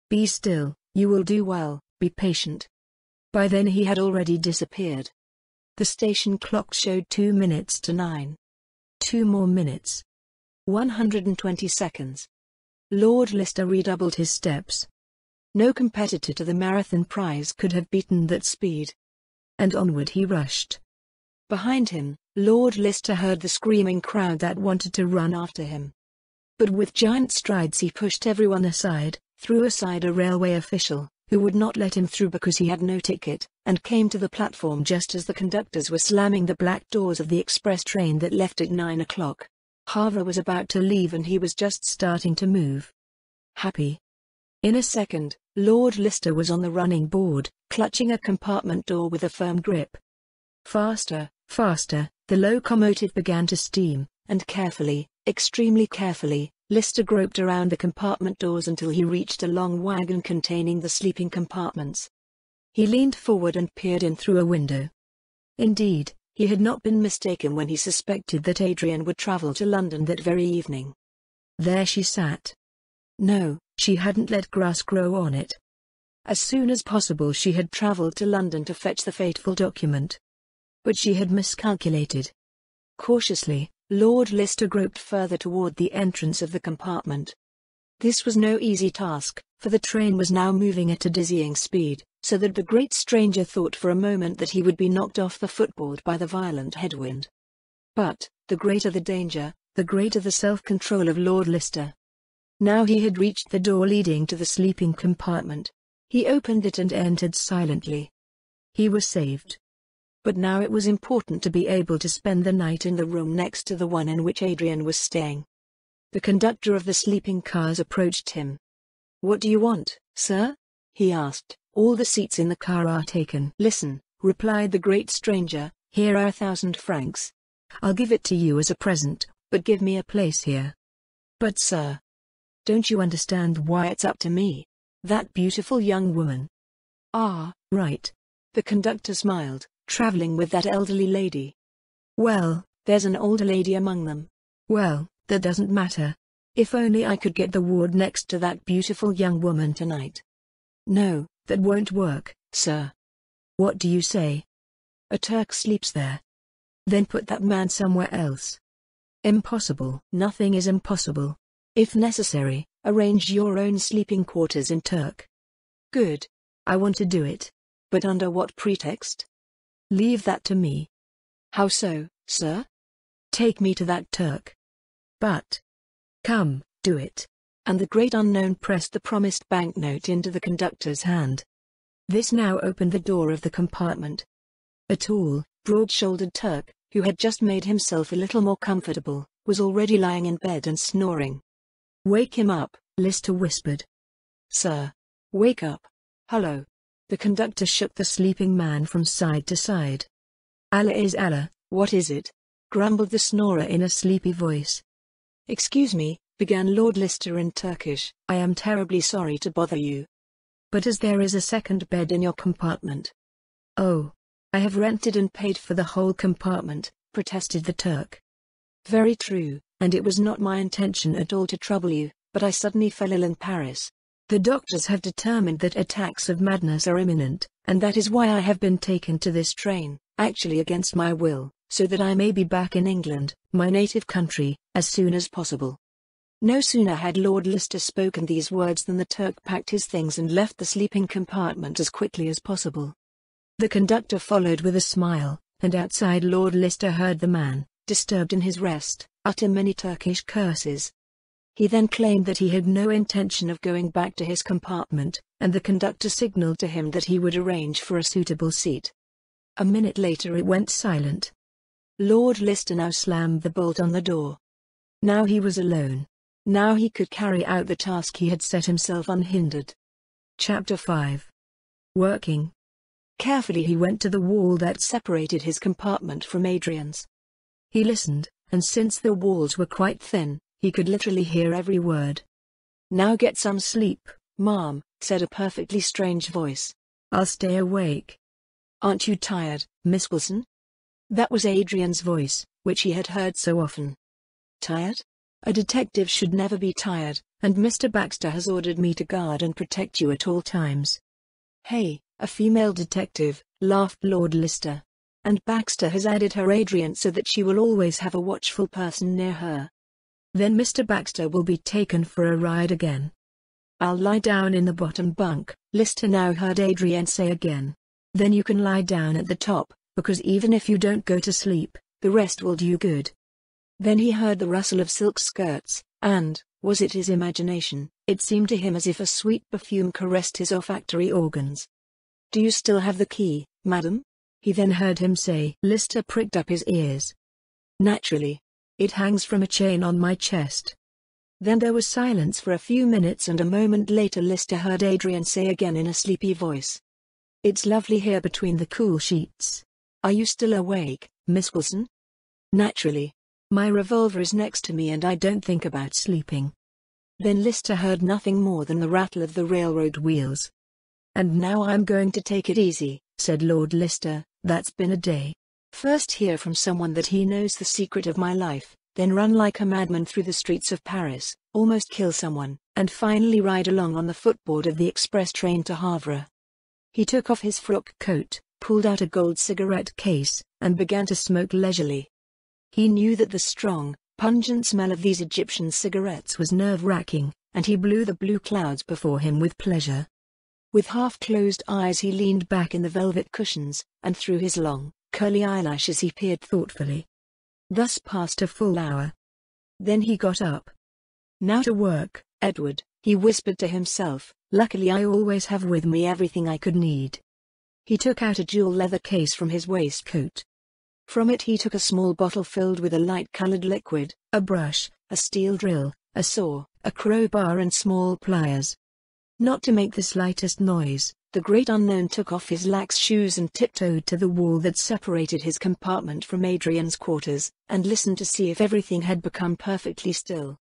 Speaker 1: "Be still, you will do well, be patient." By then he had already disappeared. The station clock showed 2 minutes to 9. 2 more minutes. 120 seconds. Lord Leicester redoubled his steps. No competitor to the marathon prize could have beaten that speed. And onward he rushed. Behind him, Lord Leicester heard the screaming crowd that wanted to run after him. But with giant strides he pushed everyone aside, threw aside a railway official, who would not let him through because he had no ticket, and came to the platform just as the conductors were slamming the black doors of the express train that left at 9 o'clock. Havre was about to leave and he was just starting to move. Happy. In a second, Lord Leicester was on the running board, clutching a compartment door with a firm grip. Faster, faster, the locomotive began to steam, and carefully, extremely carefully, Leicester groped around the compartment doors until he reached a long wagon containing the sleeping compartments. He leaned forward and peered in through a window. Indeed, he had not been mistaken when he suspected that Adrienne would travel to London that very evening. There she sat. No, she hadn't let grass grow on it. As soon as possible she had travelled to London to fetch the fateful document. But she had miscalculated. Cautiously, Lord Lister groped further toward the entrance of the compartment. This was no easy task, for the train was now moving at a dizzying speed, so that the great stranger thought for a moment that he would be knocked off the footboard by the violent headwind. But, the greater the danger, the greater the self-control of Lord Lister. Now he had reached the door leading to the sleeping compartment. He opened it and entered silently. He was saved. But now it was important to be able to spend the night in the room next to the one in which Adrian was staying. The conductor of the sleeping cars approached him. "What do you want, sir?" he asked. "All the seats in the car are taken." "Listen," replied the great stranger, "here are 1,000 francs. I'll give it to you as a present, but give me a place here." "But sir, don't you understand why it's up to me? That beautiful young woman." "Ah, right." The conductor smiled. "Traveling with that elderly lady." "Well, there's an older lady among them." "Well, that doesn't matter. If only I could get the ward next to that beautiful young woman tonight." "No, that won't work, sir." "What do you say?" "A Turk sleeps there." "Then put that man somewhere else." "Impossible." "Nothing is impossible. If necessary, arrange your own sleeping quarters in Turk." "Good. I want to do it. But under what pretext?" "Leave that to me." "How so, sir?" "Take me to that Turk." "But—" "Come, do it." And the great unknown pressed the promised banknote into the conductor's hand. This now opened the door of the compartment. A tall, broad-shouldered Turk, who had just made himself a little more comfortable, was already lying in bed and snoring. "Wake him up," Lister whispered. "Sir." "Wake up." "Hullo." The conductor shook the sleeping man from side to side. "Allah is Allah, what is it?" grumbled the snorer in a sleepy voice. "Excuse me," began Lord Lister in Turkish. "I am terribly sorry to bother you. But as there is a second bed in your compartment—" "Oh, I have rented and paid for the whole compartment," protested the Turk. "Very true, and it was not my intention at all to trouble you, but I suddenly fell ill in Paris. The doctors have determined that attacks of madness are imminent, and that is why I have been taken to this train, actually against my will, so that I may be back in England, my native country, as soon as possible." No sooner had Lord Lister spoken these words than the Turk packed his things and left the sleeping compartment as quickly as possible. The conductor followed with a smile, and outside Lord Lister heard the man, disturbed in his rest, utter many Turkish curses. He then claimed that he had no intention of going back to his compartment, and the conductor signaled to him that he would arrange for a suitable seat. A minute later it went silent. Lord Lister now slammed the bolt on the door. Now he was alone. Now he could carry out the task he had set himself unhindered. Chapter 5. Working. Carefully he went to the wall that separated his compartment from Adrian's. He listened, and since the walls were quite thin, he could literally hear every word. "Now get some sleep, ma'am," said a perfectly strange voice. "I'll stay awake." "Aren't you tired, Miss Wilson?" That was Adrian's voice, which he had heard so often. "Tired? A detective should never be tired, and Mr. Baxter has ordered me to guard and protect you at all times." "Hey, a female detective," laughed Lord Lister. "And Baxter has added her Adrian so that she will always have a watchful person near her. Then Mr. Baxter will be taken for a ride again." "I'll lie down in the bottom bunk," Lister now heard Adrian say again. "Then you can lie down at the top, because even if you don't go to sleep, the rest will do you good." Then he heard the rustle of silk skirts, and, was it his imagination, it seemed to him as if a sweet perfume caressed his olfactory organs. "Do you still have the key, madam?" he then heard him say. Lister pricked up his ears. "Naturally. It hangs from a chain on my chest." Then there was silence for a few minutes, and a moment later Lister heard Adrian say again in a sleepy voice, "It's lovely here between the cool sheets. Are you still awake, Miss Wilson?" "Naturally. My revolver is next to me and I don't think about sleeping." Then Lister heard nothing more than the rattle of the railroad wheels. "And now I'm going to take it easy," said Lord Lister. "That's been a day. First hear from someone that he knows the secret of my life, then run like a madman through the streets of Paris, almost kill someone, and finally ride along on the footboard of the express train to Havre. He took off his frock coat, pulled out a gold cigarette case, and began to smoke leisurely. He knew that the strong, pungent smell of these Egyptian cigarettes was nerve-wracking, and he blew the blue clouds before him with pleasure. With half-closed eyes he leaned back in the velvet cushions, and through his long, curly eyelashes he peered thoughtfully. Thus passed a full hour. Then he got up. "Now to work, Edward," he whispered to himself. "Luckily I always have with me everything I could need." He took out a jewel leather case from his waistcoat. From it he took a small bottle filled with a light-colored liquid, a brush, a steel drill, a saw, a crowbar and small pliers. Not to make the slightest noise, the great unknown took off his lax shoes and tiptoed to the wall that separated his compartment from Adrian's quarters, and listened to see if everything had become perfectly still.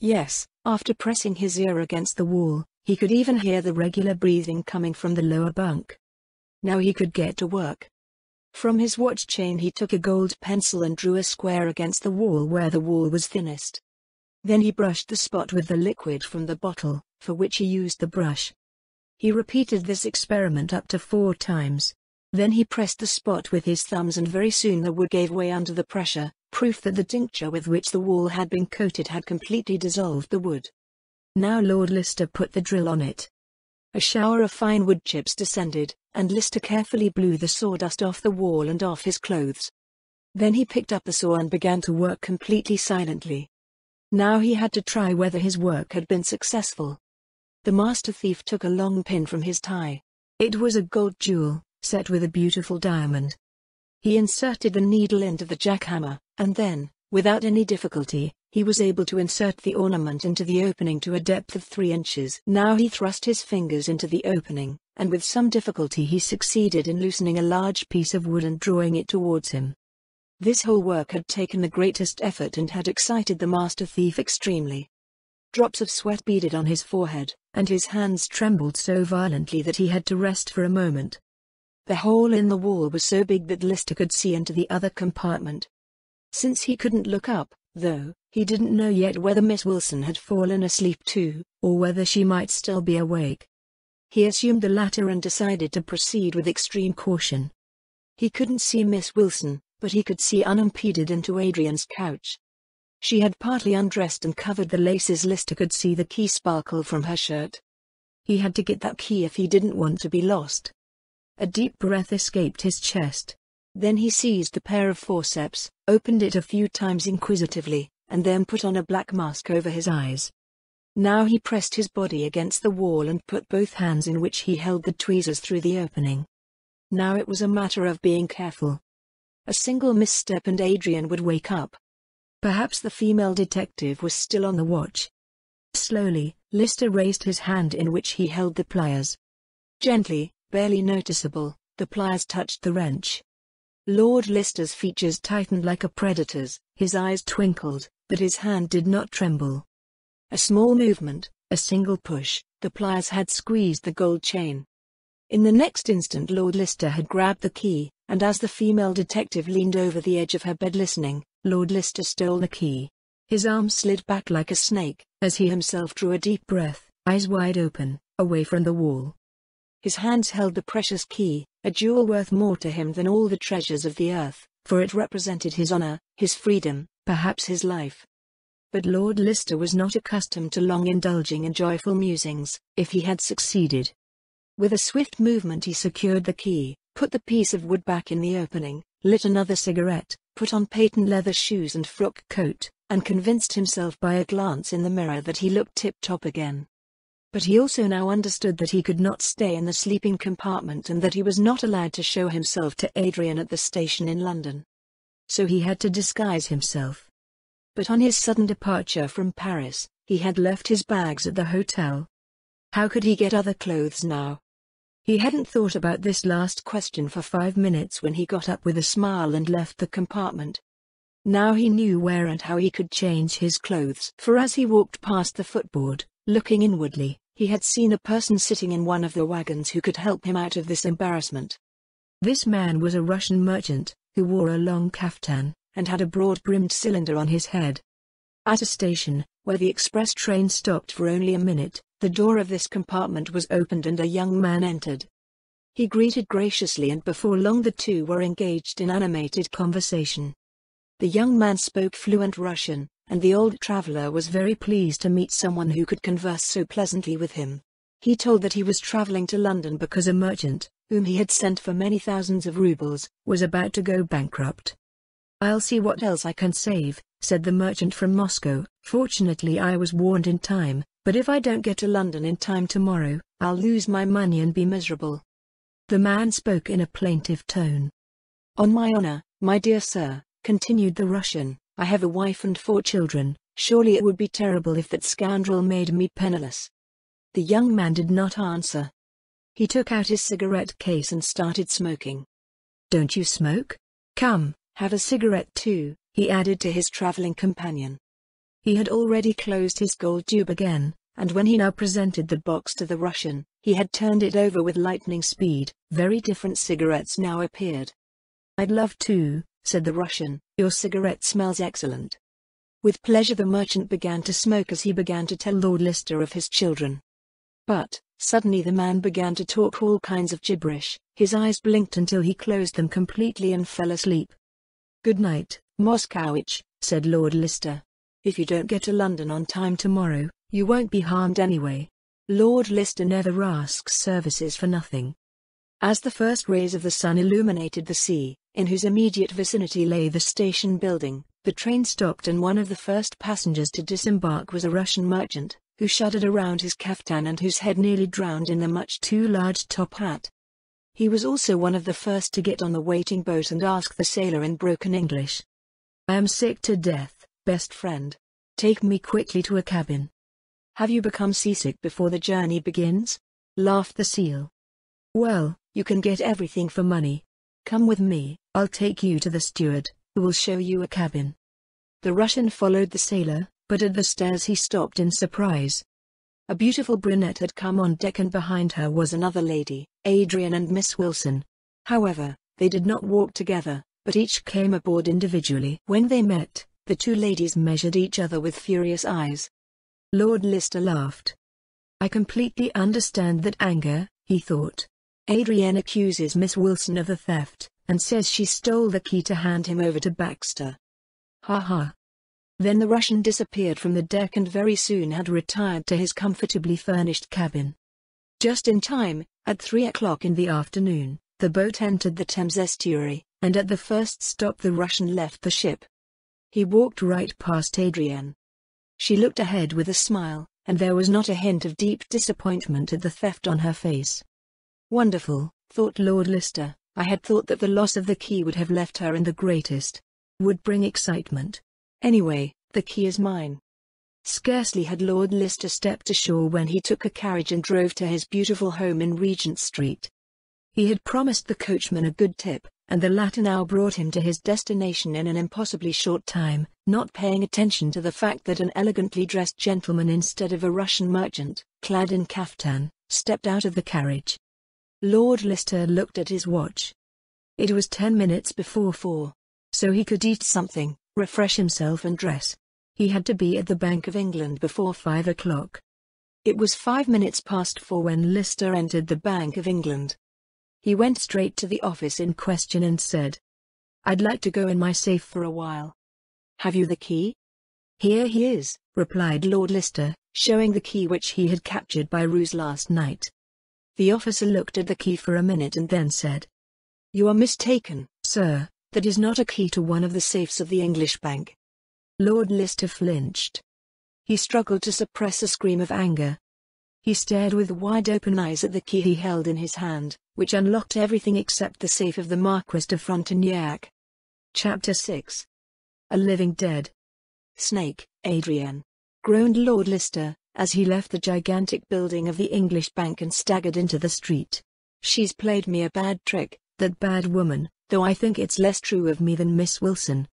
Speaker 1: Yes, after pressing his ear against the wall, he could even hear the regular breathing coming from the lower bunk. Now he could get to work. From his watch chain he took a gold pencil and drew a square against the wall where the wall was thinnest. Then he brushed the spot with the liquid from the bottle, for which he used the brush. He repeated this experiment up to 4 times. Then he pressed the spot with his thumbs and very soon the wood gave way under the pressure, proof that the tincture with which the wall had been coated had completely dissolved the wood. Now Lord Lister put the drill on it. A shower of fine wood chips descended, and Lister carefully blew the sawdust off the wall and off his clothes. Then he picked up the saw and began to work completely silently. Now he had to try whether his work had been successful. The master thief took a long pin from his tie. It was a gold jewel, set with a beautiful diamond. He inserted the needle into the jackhammer, and then, without any difficulty, he was able to insert the ornament into the opening to a depth of 3 inches. Now he thrust his fingers into the opening, and with some difficulty he succeeded in loosening a large piece of wood and drawing it towards him. This whole work had taken the greatest effort and had excited the master thief extremely. Drops of sweat beaded on his forehead, and his hands trembled so violently that he had to rest for a moment. The hole in the wall was so big that Lister could see into the other compartment. Since he couldn't look up, though, he didn't know yet whether Miss Wilson had fallen asleep too, or whether she might still be awake. He assumed the latter and decided to proceed with extreme caution. He couldn't see Miss Wilson, but he could see unimpeded into Adrian's couch. She had partly undressed and covered the laces. Lister could see the key sparkle from her shirt. He had to get that key if he didn't want to be lost. A deep breath escaped his chest. Then he seized the pair of forceps, opened it a few times inquisitively, and then put on a black mask over his eyes. Now he pressed his body against the wall and put both hands in which he held the tweezers through the opening. Now it was a matter of being careful. A single misstep and Adrian would wake up. Perhaps the female detective was still on the watch. Slowly, Lister raised his hand in which he held the pliers. Gently, barely noticeable, the pliers touched the wrench. Lord Lister's features tightened like a predator's, his eyes twinkled, but his hand did not tremble. A small movement, a single push, the pliers had squeezed the gold chain. In the next instant Lord Lister had grabbed the key, and as the female detective leaned over the edge of her bed listening, Lord Lister stole the key. His arm slid back like a snake, as he himself drew a deep breath, eyes wide open, away from the wall. His hands held the precious key, a jewel worth more to him than all the treasures of the earth, for it represented his honor, his freedom, perhaps his life. But Lord Lister was not accustomed to long indulging in joyful musings. If he had succeeded. With a swift movement he secured the key, put the piece of wood back in the opening, lit another cigarette, put on patent leather shoes and frock coat, and convinced himself by a glance in the mirror that he looked tip-top again. But he also now understood that he could not stay in the sleeping compartment and that he was not allowed to show himself to Adrian at the station in London. So he had to disguise himself. But on his sudden departure from Paris, he had left his bags at the hotel. How could he get other clothes now? He hadn't thought about this last question for 5 minutes when he got up with a smile and left the compartment. Now he knew where and how he could change his clothes. For as he walked past the footboard, looking inwardly, he had seen a person sitting in one of the wagons who could help him out of this embarrassment. This man was a Russian merchant, who wore a long kaftan, and had a broad-brimmed cylinder on his head. At a station, where the express train stopped for only a minute, the door of this compartment was opened and a young man entered. He greeted graciously, and before long the two were engaged in animated conversation. The young man spoke fluent Russian, and the old traveler was very pleased to meet someone who could converse so pleasantly with him. He told that he was traveling to London because a merchant, whom he had sent for many thousands of rubles, was about to go bankrupt. "I'll see what else I can save," said the merchant from Moscow. "Fortunately I was warned in time, but if I don't get to London in time tomorrow, I'll lose my money and be miserable." The man spoke in a plaintive tone. "On my honor, my dear sir," continued the Russian, "I have a wife and 4 children. Surely it would be terrible if that scoundrel made me penniless." The young man did not answer. He took out his cigarette case and started smoking. "Don't you smoke? Come, have a cigarette too," he added to his traveling companion. He had already closed his gold tube again, and when he now presented the box to the Russian, he had turned it over with lightning speed. Very different cigarettes now appeared. "I'd love to," said the Russian. "Your cigarette smells excellent." With pleasure the merchant began to smoke as he began to tell Lord Lister of his children. But, suddenly the man began to talk all kinds of gibberish. His eyes blinked until he closed them completely and fell asleep. "Good night, Moskowitz," said Lord Lister. "If you don't get to London on time tomorrow, you won't be harmed anyway." Lord Lister never asks services for nothing. As the first rays of the sun illuminated the sea, in whose immediate vicinity lay the station building, the train stopped, and one of the first passengers to disembark was a Russian merchant, who shuddered around his kaftan and whose head nearly drowned in the much too large top hat. He was also one of the first to get on the waiting boat and ask the sailor in broken English, "I am sick to death, best friend. Take me quickly to a cabin." "Have you become seasick before the journey begins?" laughed the seal. "Well, you can get everything for money. Come with me, I'll take you to the steward, who will show you a cabin." The Russian followed the sailor, but at the stairs he stopped in surprise. A beautiful brunette had come on deck, and behind her was another lady, Adrian and Miss Wilson. However, they did not walk together, but each came aboard individually. When they met, the two ladies measured each other with furious eyes. Lord Lister laughed. "I completely understand that anger," he thought. "Adrienne accuses Miss Wilson of the theft, and says she stole the key to hand him over to Baxter. Ha ha." Then the Russian disappeared from the deck and very soon had retired to his comfortably furnished cabin. Just in time, at 3 o'clock in the afternoon, the boat entered the Thames estuary, and at the first stop the Russian left the ship. He walked right past Adrienne. She looked ahead with a smile, and there was not a hint of deep disappointment at the theft on her face. "Wonderful," thought Lord Lister. "I had thought that the loss of the key would have left her in the greatest. Would bring excitement. Anyway, the key is mine." Scarcely had Lord Lister stepped ashore when he took a carriage and drove to his beautiful home in Regent Street. He had promised the coachman a good tip, and the latter now brought him to his destination in an impossibly short time, not paying attention to the fact that an elegantly dressed gentleman instead of a Russian merchant, clad in kaftan, stepped out of the carriage. Lord Lister looked at his watch. It was 10 minutes before 4. So he could eat something, refresh himself and dress. He had to be at the Bank of England before 5 o'clock. It was 5 minutes past 4 when Lister entered the Bank of England. He went straight to the office in question and said, "I'd like to go in my safe for a while." "Have you the key?" "Here he is," replied Lord Lister, showing the key which he had captured by ruse last night. The officer looked at the key for a minute and then said, "You are mistaken, sir. That is not a key to one of the safes of the English bank." Lord Lister flinched. He struggled to suppress a scream of anger. He stared with wide-open eyes at the key he held in his hand, which unlocked everything except the safe of the Marquis de Frontignac. Chapter 6. A Living Dead. "Snake, Adrienne," groaned Lord Lister, as he left the gigantic building of the English bank and staggered into the street. "She's played me a bad trick, that bad woman, though I think it's less true of me than Miss Wilson.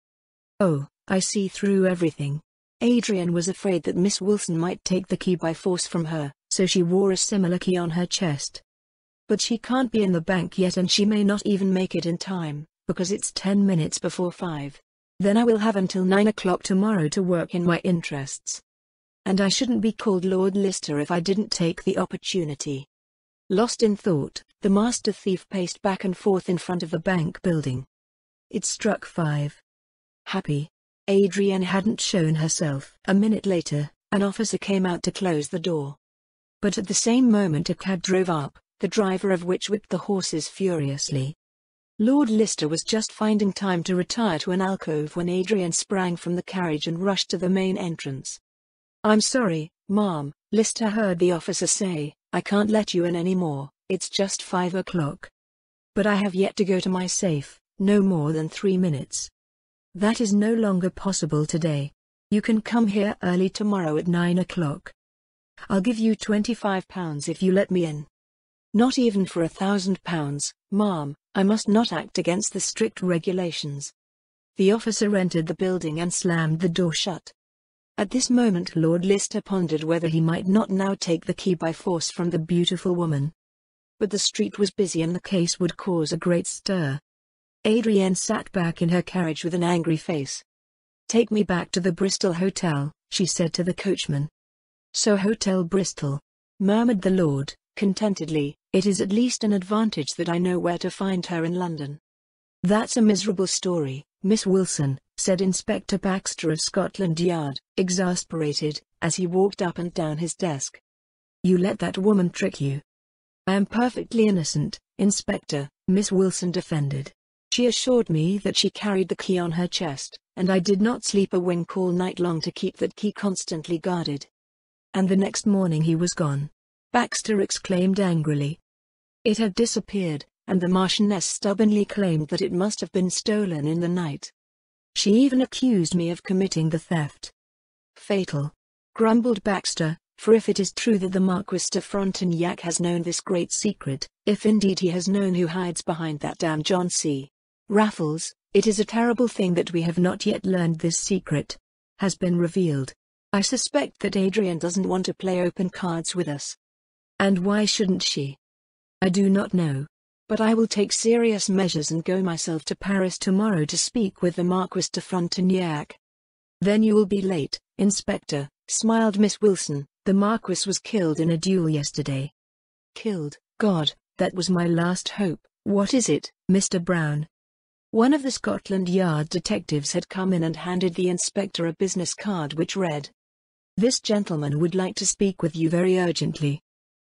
Speaker 1: Oh, I see through everything. Adrienne was afraid that Miss Wilson might take the key by force from her, so she wore a similar key on her chest. But she can't be in the bank yet, and she may not even make it in time, because it's 10 minutes before 5. Then I will have until 9 o'clock tomorrow to work in my interests. And I shouldn't be called Lord Lister if I didn't take the opportunity. Lost in thought, the master thief paced back and forth in front of the bank building. It struck 5. Happy. Adrienne hadn't shown herself. A minute later, an officer came out to close the door. But at the same moment a cab drove up, the driver of which whipped the horses furiously. Lord Lister was just finding time to retire to an alcove when Adrienne sprang from the carriage and rushed to the main entrance. "I'm sorry, ma'am," Lister heard the officer say, "I can't let you in anymore, it's just 5 o'clock. But I have yet to go to my safe, no more than 3 minutes. That is no longer possible today. You can come here early tomorrow at 9 o'clock. I'll give you £25 if you let me in." "Not even for £1,000, ma'am, I must not act against the strict regulations." The officer entered the building and slammed the door shut. At this moment Lord Lister pondered whether he might not now take the key by force from the beautiful woman. But the street was busy and the case would cause a great stir. Adrienne sat back in her carriage with an angry face. "Take me back to the Bristol Hotel," she said to the coachman. "So Hotel Bristol," murmured the lord, contentedly, "it is at least an advantage that I know where to find her in London." "That's a miserable story, Miss Wilson," said Inspector Baxter of Scotland Yard, exasperated, as he walked up and down his desk. "You let that woman trick you." "I am perfectly innocent, Inspector," Miss Wilson defended. "She assured me that she carried the key on her chest, and I did not sleep a wink all night long to keep that key constantly guarded." "And the next morning he was gone," Baxter exclaimed angrily. "It had disappeared, and the Marchioness stubbornly claimed that it must have been stolen in the night. She even accused me of committing the theft." "Fatal," grumbled Baxter, "for if it is true that the Marquis de Frontignac has known this great secret, if indeed he has known who hides behind that damn John C. Raffles, it is a terrible thing that we have not yet learned this secret has been revealed. I suspect that Adrienne doesn't want to play open cards with us." "And why shouldn't she?" "I do not know. But I will take serious measures and go myself to Paris tomorrow to speak with the Marquis de Frontignac." "Then you will be late, Inspector," smiled Miss Wilson. "The Marquis was killed in a duel yesterday." "Killed? God, that was my last hope." "What is it, Mr. Brown?" One of the Scotland Yard detectives had come in and handed the inspector a business card which read, "This gentleman would like to speak with you very urgently."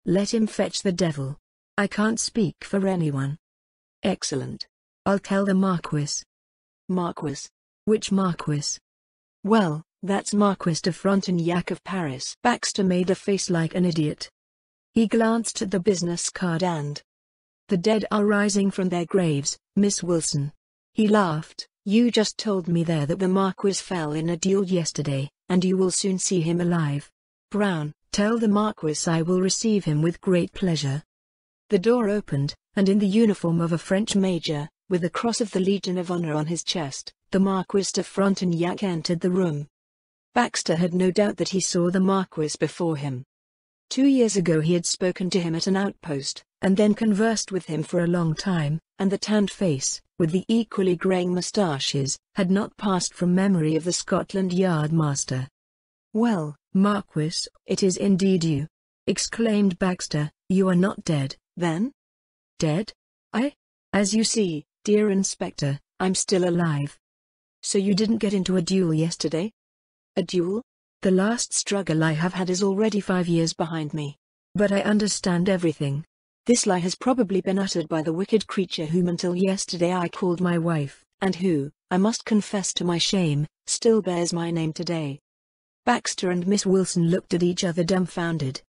Speaker 1: "Let him fetch the devil. I can't speak for anyone." "Excellent. I'll tell the Marquis." "Marquis? Which Marquis?" "Well, that's Marquis de Frontignac of Paris." Baxter made a face like an idiot. He glanced at the business card and, "The dead are rising from their graves, Miss Wilson." He laughed. "You just told me there that the Marquis fell in a duel yesterday, and you will soon see him alive. Brown, tell the Marquis I will receive him with great pleasure." The door opened, and in the uniform of a French major, with the Cross of the Legion of Honor on his chest, the Marquis de Frontignac entered the room. Baxter had no doubt that he saw the Marquis before him. 2 years ago he had spoken to him at an outpost, and then conversed with him for a long time, and the tanned face, with the equally greying moustaches, had not passed from memory of the Scotland Yard master. "Well, Marquis, it is indeed you," exclaimed Baxter. "You are not dead, then?" "Dead? As you see, dear Inspector, I'm still alive." "So you didn't get into a duel yesterday?" "A duel? The last struggle I have had is already 5 years behind me. But I understand everything. This lie has probably been uttered by the wicked creature whom until yesterday I called my wife, and who, I must confess to my shame, still bears my name today." Baxter and Miss Wilson looked at each other dumbfounded.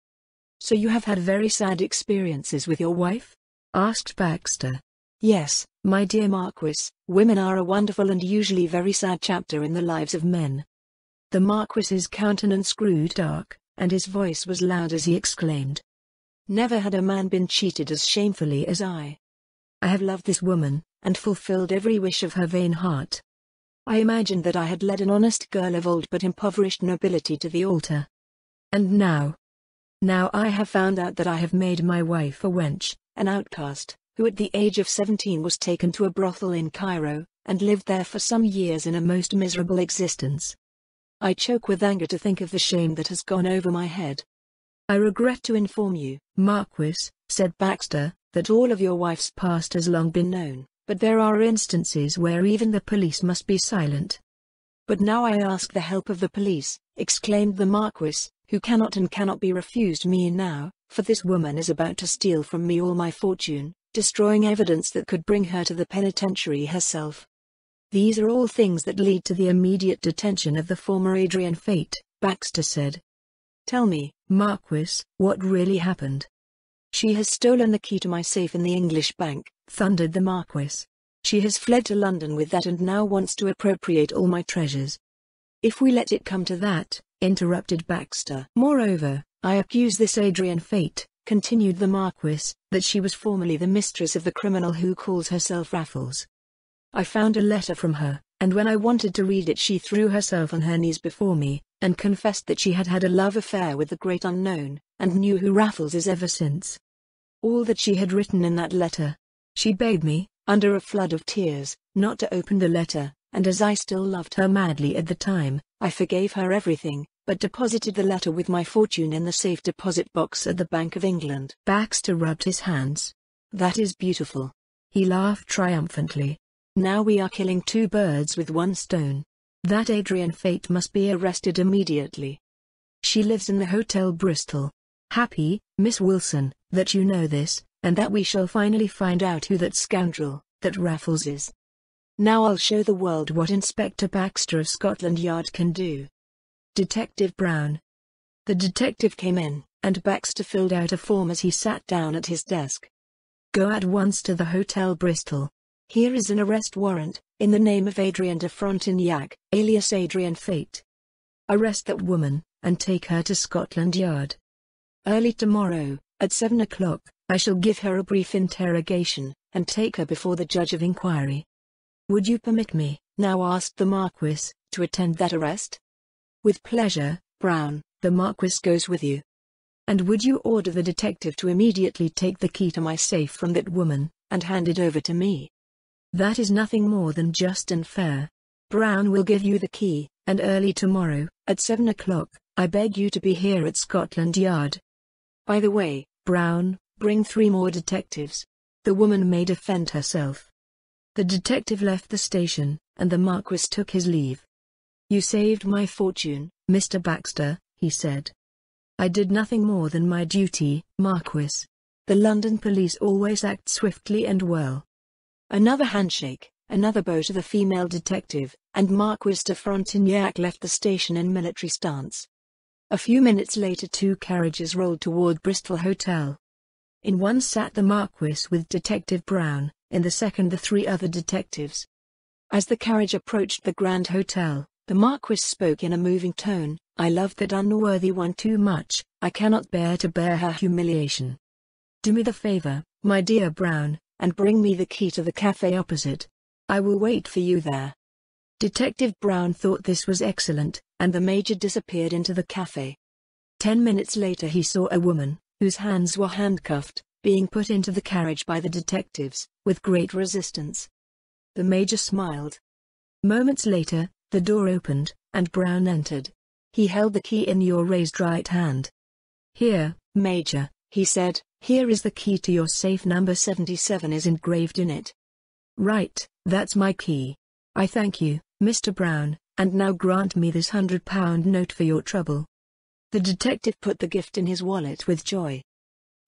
Speaker 1: "So you have had very sad experiences with your wife?" asked Baxter. "Yes, my dear Marquis, women are a wonderful and usually very sad chapter in the lives of men." The Marquis's countenance grew dark, and his voice was loud as he exclaimed, "Never had a man been cheated as shamefully as I. I have loved this woman, and fulfilled every wish of her vain heart. I imagined that I had led an honest girl of old but impoverished nobility to the altar. And now I have found out that I have made my wife a wench, an outcast, who at the age of 17 was taken to a brothel in Cairo, and lived there for some years in a most miserable existence. I choke with anger to think of the shame that has gone over my head. I regret to inform you, Marquis, said Baxter, that all of your wife's past has long been known, but there are instances where even the police must be silent. But now I ask the help of the police, exclaimed the Marquis, who cannot be refused me now, for this woman is about to steal from me all my fortune, destroying evidence that could bring her to the penitentiary herself. These are all things that lead to the immediate detention of the former Adrian Fate, Baxter said. Tell me, Marquis, what really happened? She has stolen the key to my safe in the English bank, thundered the Marquis. She has fled to London with that and now wants to appropriate all my treasures. If we let it come to that, interrupted Baxter. Moreover, I accuse this Adrian Fate, continued the Marquis, that she was formerly the mistress of the criminal who calls herself Raffles. I found a letter from her, and when I wanted to read it she threw herself on her knees before me, and confessed that she had had a love affair with the great unknown, and knew who Raffles is ever since. All that she had written in that letter. She begged me, under a flood of tears, not to open the letter, and as I still loved her madly at the time, I forgave her everything, but deposited the letter with my fortune in the safe deposit box at the Bank of England. Baxter rubbed his hands. That is beautiful. He laughed triumphantly. Now we are killing two birds with one stone. That Adrian Fate must be arrested immediately. She lives in the Hotel Bristol. Happy, Miss Wilson, that you know this, and that we shall finally find out who that scoundrel, that Raffles is. Now I'll show the world what Inspector Baxter of Scotland Yard can do. Detective Brown. The detective came in, and Baxter filled out a form as he sat down at his desk. Go at once to the Hotel Bristol. Here is an arrest warrant, in the name of Adrian de Frontignac, alias Adrian Fate. Arrest that woman, and take her to Scotland Yard. Early tomorrow, at 7 o'clock, I shall give her a brief interrogation, and take her before the judge of inquiry. Would you permit me, now asked the Marquis, to attend that arrest? With pleasure, Brown, the Marquis goes with you. And would you order the detective to immediately take the key to my safe from that woman, and hand it over to me? That is nothing more than just and fair. Brown will give you the key, and early tomorrow, at 7 o'clock, I beg you to be here at Scotland Yard. By the way, Brown, bring 3 more detectives. The woman may defend herself. The detective left the station, and the Marquis took his leave. You saved my fortune, Mr. Baxter, he said. I did nothing more than my duty, Marquis. The London police always act swiftly and well. Another handshake, another bow to the female detective, and Marquis de Frontignac left the station in military stance. A few minutes later 2 carriages rolled toward Bristol Hotel. In one sat the Marquis with Detective Brown, in the second the 3 other detectives. As the carriage approached the Grand Hotel, the Marquis spoke in a moving tone, I love that unworthy one too much, I cannot bear to bear her humiliation. Do me the favor, my dear Brown, and bring me the key to the cafe opposite. I will wait for you there. Detective Brown thought this was excellent, and the Major disappeared into the cafe. 10 minutes later he saw a woman, whose hands were handcuffed, being put into the carriage by the detectives, with great resistance. The Major smiled. Moments later, the door opened, and Brown entered. He held the key in your raised right hand. Here, Major, he said, here is the key to your safe. Number 77 is engraved in it. Right, that's my key. I thank you, Mr. Brown, and now grant me this £100 note for your trouble. The detective put the gift in his wallet with joy.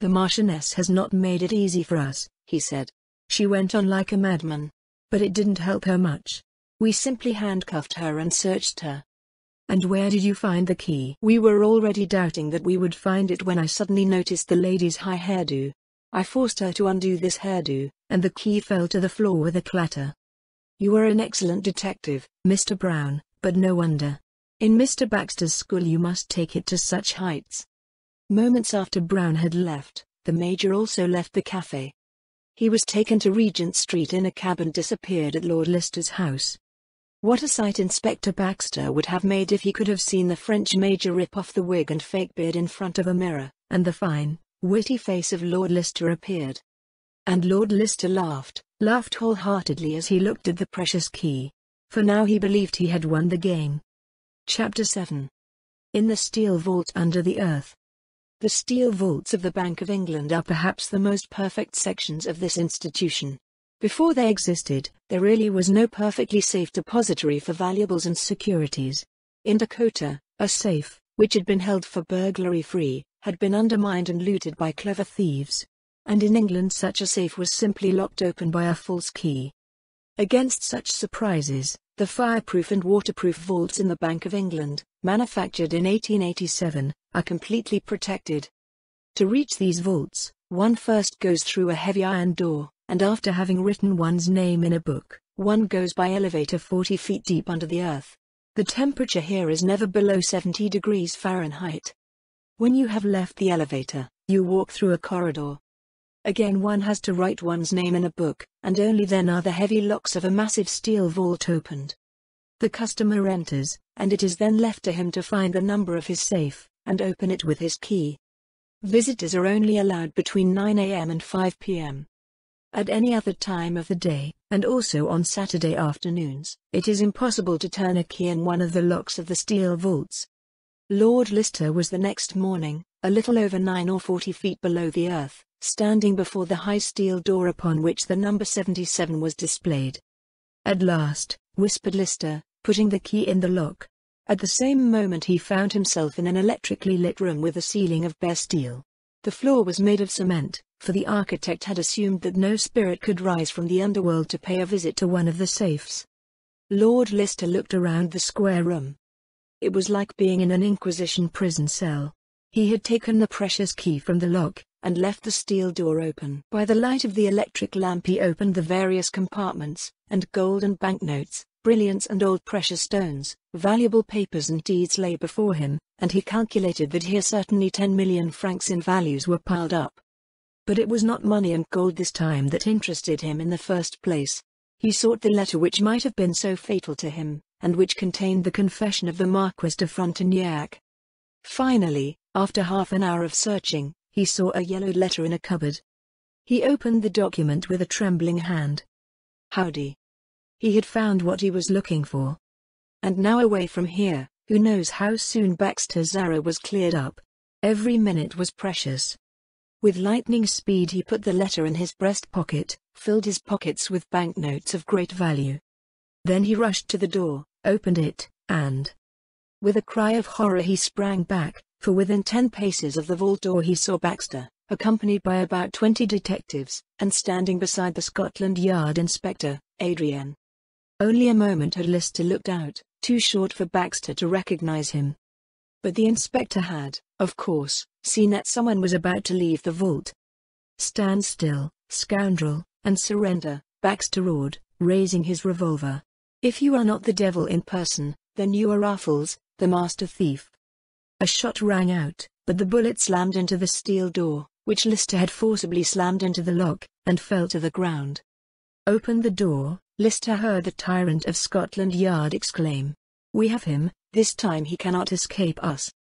Speaker 1: The Marchioness has not made it easy for us, he said. She went on like a madman. But it didn't help her much. We simply handcuffed her and searched her. And where did you find the key? We were already doubting that we would find it when I suddenly noticed the lady's high hairdo. I forced her to undo this hairdo, and the key fell to the floor with a clatter. You are an excellent detective, Mr. Brown, but no wonder. In Mr. Baxter's school you must take it to such heights. Moments after Brown had left, the Major also left the cafe. He was taken to Regent Street in a cab and disappeared at Lord Leicester's house. What a sight Inspector Baxter would have made if he could have seen the French Major rip off the wig and fake beard in front of a mirror, and the fine, witty face of Lord Leicester appeared. And Lord Leicester laughed, laughed wholeheartedly as he looked at the precious key. For now he believed he had won the game. Chapter 7. In the Steel Vault Under the Earth. The steel vaults of the Bank of England are perhaps the most perfect sections of this institution. Before they existed, there really was no perfectly safe depository for valuables and securities. In Dakota, a safe, which had been held for burglary free, had been undermined and looted by clever thieves. And in England such a safe was simply locked open by a false key. Against such surprises, the fireproof and waterproof vaults in the Bank of England, manufactured in 1887, are completely protected. To reach these vaults, one first goes through a heavy iron door, and after having written one's name in a book, one goes by elevator 40 feet deep under the earth. The temperature here is never below 70 degrees Fahrenheit. When you have left the elevator, you walk through a corridor. Again one has to write one's name in a book, and only then are the heavy locks of a massive steel vault opened. The customer enters, and it is then left to him to find the number of his safe, and open it with his key. Visitors are only allowed between 9 a.m. and 5 p.m. At any other time of the day, and also on Saturday afternoons, it is impossible to turn a key in one of the locks of the steel vaults. Lord Lister was the next morning, a little over 9 or 40 feet below the earth, standing before the high steel door upon which the number 77 was displayed. "At last," whispered Lister, putting the key in the lock. At the same moment he found himself in an electrically lit room with a ceiling of bare steel. The floor was made of cement, for the architect had assumed that no spirit could rise from the underworld to pay a visit to one of the safes. Lord Lister looked around the square room. It was like being in an Inquisition prison cell. He had taken the precious key from the lock, and left the steel door open. By the light of the electric lamp he opened the various compartments, and gold and banknotes, brilliants and old precious stones, valuable papers and deeds lay before him, and he calculated that here certainly 10 million francs in values were piled up. But it was not money and gold this time that interested him in the first place. He sought the letter which might have been so fatal to him, and which contained the confession of the Marquis de Frontignac. Finally, after half an hour of searching, he saw a yellowed letter in a cupboard. He opened the document with a trembling hand. Howdy. He had found what he was looking for. And now away from here, who knows how soon Baxter's arrow was cleared up. Every minute was precious. With lightning speed he put the letter in his breast pocket, filled his pockets with banknotes of great value. Then he rushed to the door, opened it, and with a cry of horror he sprang back, for within 10 paces of the vault door he saw Baxter, accompanied by about 20 detectives, and standing beside the Scotland Yard Inspector, Adrian. Only a moment had Lister looked out, too short for Baxter to recognize him. But the inspector had, of course, seen that someone was about to leave the vault. "Stand still, scoundrel, and surrender," Baxter roared, raising his revolver. "If you are not the devil in person, then you are Raffles, the master thief." A shot rang out, but the bullet slammed into the steel door, which Lister had forcibly slammed into the lock, and fell to the ground. "Open the door," Lister heard the tyrant of Scotland Yard exclaim. "We have him, this time he cannot escape us."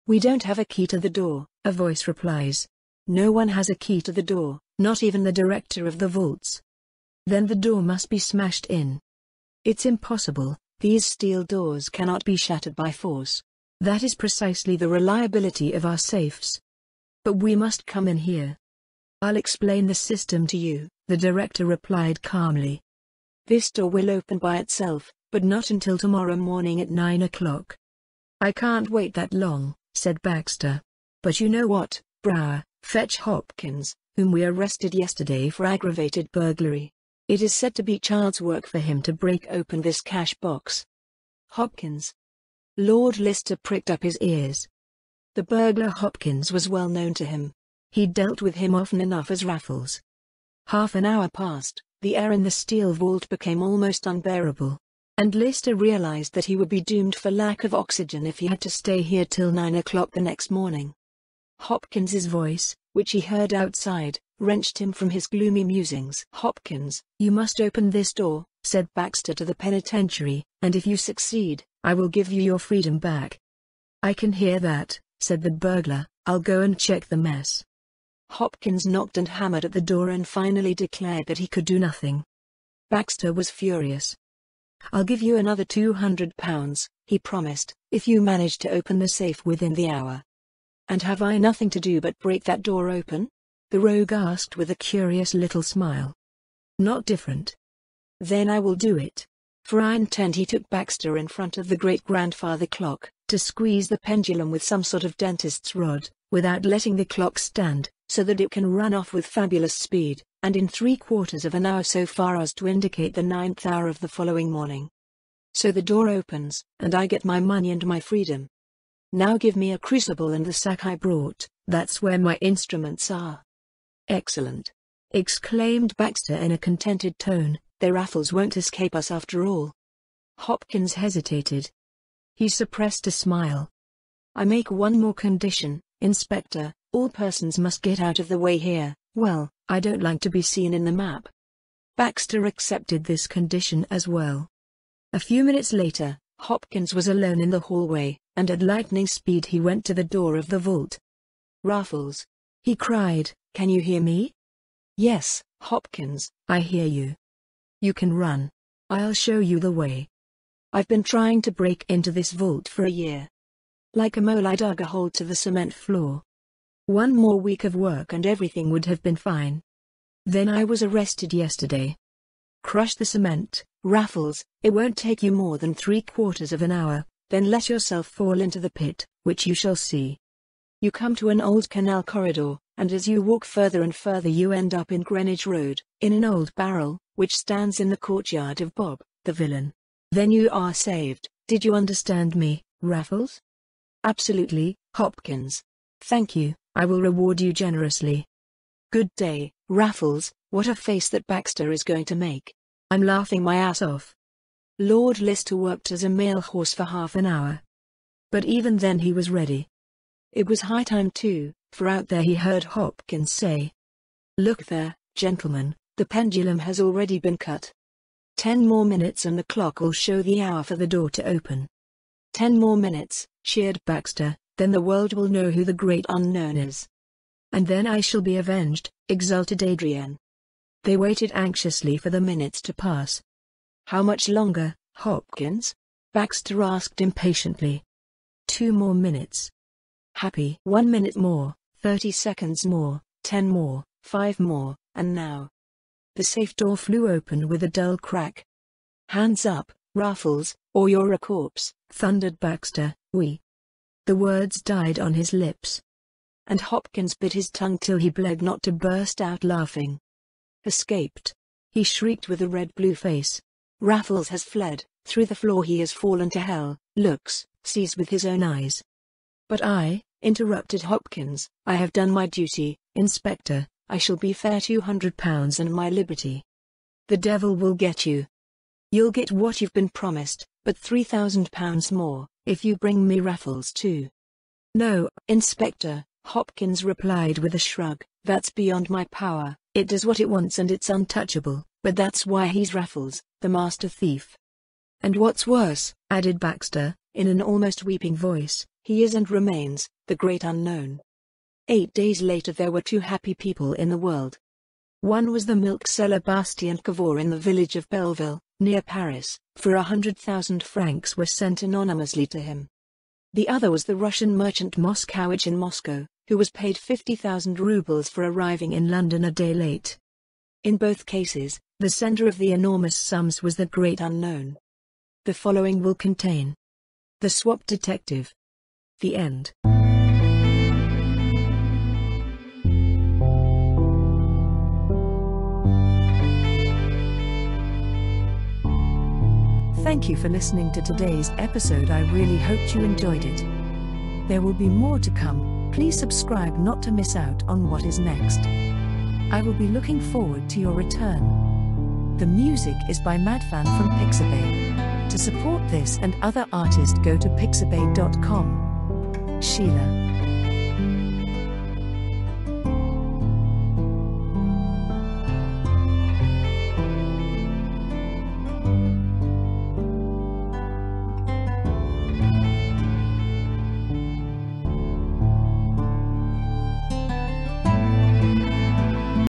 Speaker 1: "We don't have a key to the door," a voice replies. "No one has a key to the door, not even the director of the vaults." "Then the door must be smashed in." "It's impossible, these steel doors cannot be shattered by force. That is precisely the reliability of our safes." "But we must come in here." "I'll explain the system to you," the director replied calmly. "This door will open by itself, but not until tomorrow morning at 9 o'clock. "I can't wait that long," said Baxter. "But you know what, Brower, fetch Hopkins, whom we arrested yesterday for aggravated burglary. It is said to be child's work for him to break open this cash box." "Hopkins?" Lord Lister pricked up his ears. The burglar Hopkins was well known to him. He'd dealt with him often enough as Raffles. Half an hour passed, the air in the steel vault became almost unbearable, and Lister realized that he would be doomed for lack of oxygen if he had to stay here till 9 o'clock the next morning. Hopkins's voice, which he heard outside, wrenched him from his gloomy musings. "Hopkins, you must open this door," said Baxter to the penitentiary, "and if you succeed, I will give you your freedom back." "I can hear that," said the burglar. "I'll go and check the mess." Hopkins knocked and hammered at the door and finally declared that he could do nothing. Baxter was furious. "I'll give you another £200, he promised, if you manage to open the safe within the hour." "And have I nothing to do but break that door open?" the rogue asked with a curious little smile. "Not different." "Then I will do it." For I intend. He took Baxter in front of the great-grandfather clock, to squeeze the pendulum with some sort of dentist's rod, without letting the clock stand, so that it can run off with fabulous speed, and in 3/4 of an hour so far as to indicate the 9th hour of the following morning. So the door opens, and I get my money and my freedom. Now give me a crucible and the sack I brought, that's where my instruments are. "Excellent!" exclaimed Baxter in a contented tone, "the Raffles won't escape us after all." Hopkins hesitated. He suppressed a smile. "I make one more condition, Inspector, all persons must get out of the way here." "Well, I don't like to be seen in the map." Baxter accepted this condition as well. A few minutes later, Hopkins was alone in the hallway, and at lightning speed he went to the door of the vault. "Raffles!" he cried, "can you hear me?" "Yes, Hopkins, I hear you." "You can run. I'll show you the way. I've been trying to break into this vault for a year. Like a mole I dug a hole to the cement floor. One more week of work and everything would have been fine. Then I was arrested yesterday. Crush the cement, Raffles, it won't take you more than 3/4 of an hour, then let yourself fall into the pit, which you shall see. You come to an old canal corridor, and as you walk further and further you end up in Greenwich Road, in an old barrel, which stands in the courtyard of Bob, the villain. Then you are saved. Did you understand me, Raffles?" "Absolutely, Hopkins. Thank you, I will reward you generously." "Good day, Raffles." What a face that Baxter is going to make. I'm laughing my ass off. Lord Lister worked as a mail horse for half an hour. But even then he was ready. It was high time too, for out there he heard Hopkins say, "Look there, gentlemen, the pendulum has already been cut. 10 more minutes and the clock will show the hour for the door to open." 10 more minutes, cheered Baxter, "then the world will know who the great unknown is." "And then I shall be avenged," exulted Adrian. They waited anxiously for the minutes to pass. "How much longer, Hopkins?" Baxter asked impatiently. 2 more minutes. Happy. 1 minute more, 30 seconds more, 10 more, 5 more, and now. The safe door flew open with a dull crack. "Hands up, Raffles, or you're a corpse," thundered Baxter. "We." The words died on his lips. And Hopkins bit his tongue till he bled not to burst out laughing. "Escaped!" he shrieked with a red-blue face. "Raffles has fled, through the floor he has fallen to hell, looks, sees with his own eyes." "But I," interrupted Hopkins, "I have done my duty, Inspector, I shall be fair £200 and my liberty." "The devil will get you. You'll get what you've been promised, but £3,000 more, if you bring me Raffles too." "No, Inspector," Hopkins replied with a shrug, "that's beyond my power. It does what it wants and it's untouchable, but that's why he's Raffles, the master thief. And what's worse," added Baxter, in an almost weeping voice, "he is and remains, the great unknown." 8 days later there were 2 happy people in the world. One was the milk seller Bastien Cavour in the village of Belleville, near Paris, for 100,000 francs were sent anonymously to him. The other was the Russian merchant Moskowitch in Moscow, who was paid 50,000 rubles for arriving in London a day late. In both cases, the sender of the enormous sums was the great unknown. The following will contain The Swap Detective. The end. Thank you for listening to today's episode. I really hoped you enjoyed it. There will be more to come. Please subscribe not to miss out on what is next. I will be looking forward to your return. The music is by Madfan from Pixabay. To support this and other artists go to pixabay.com. Sheila.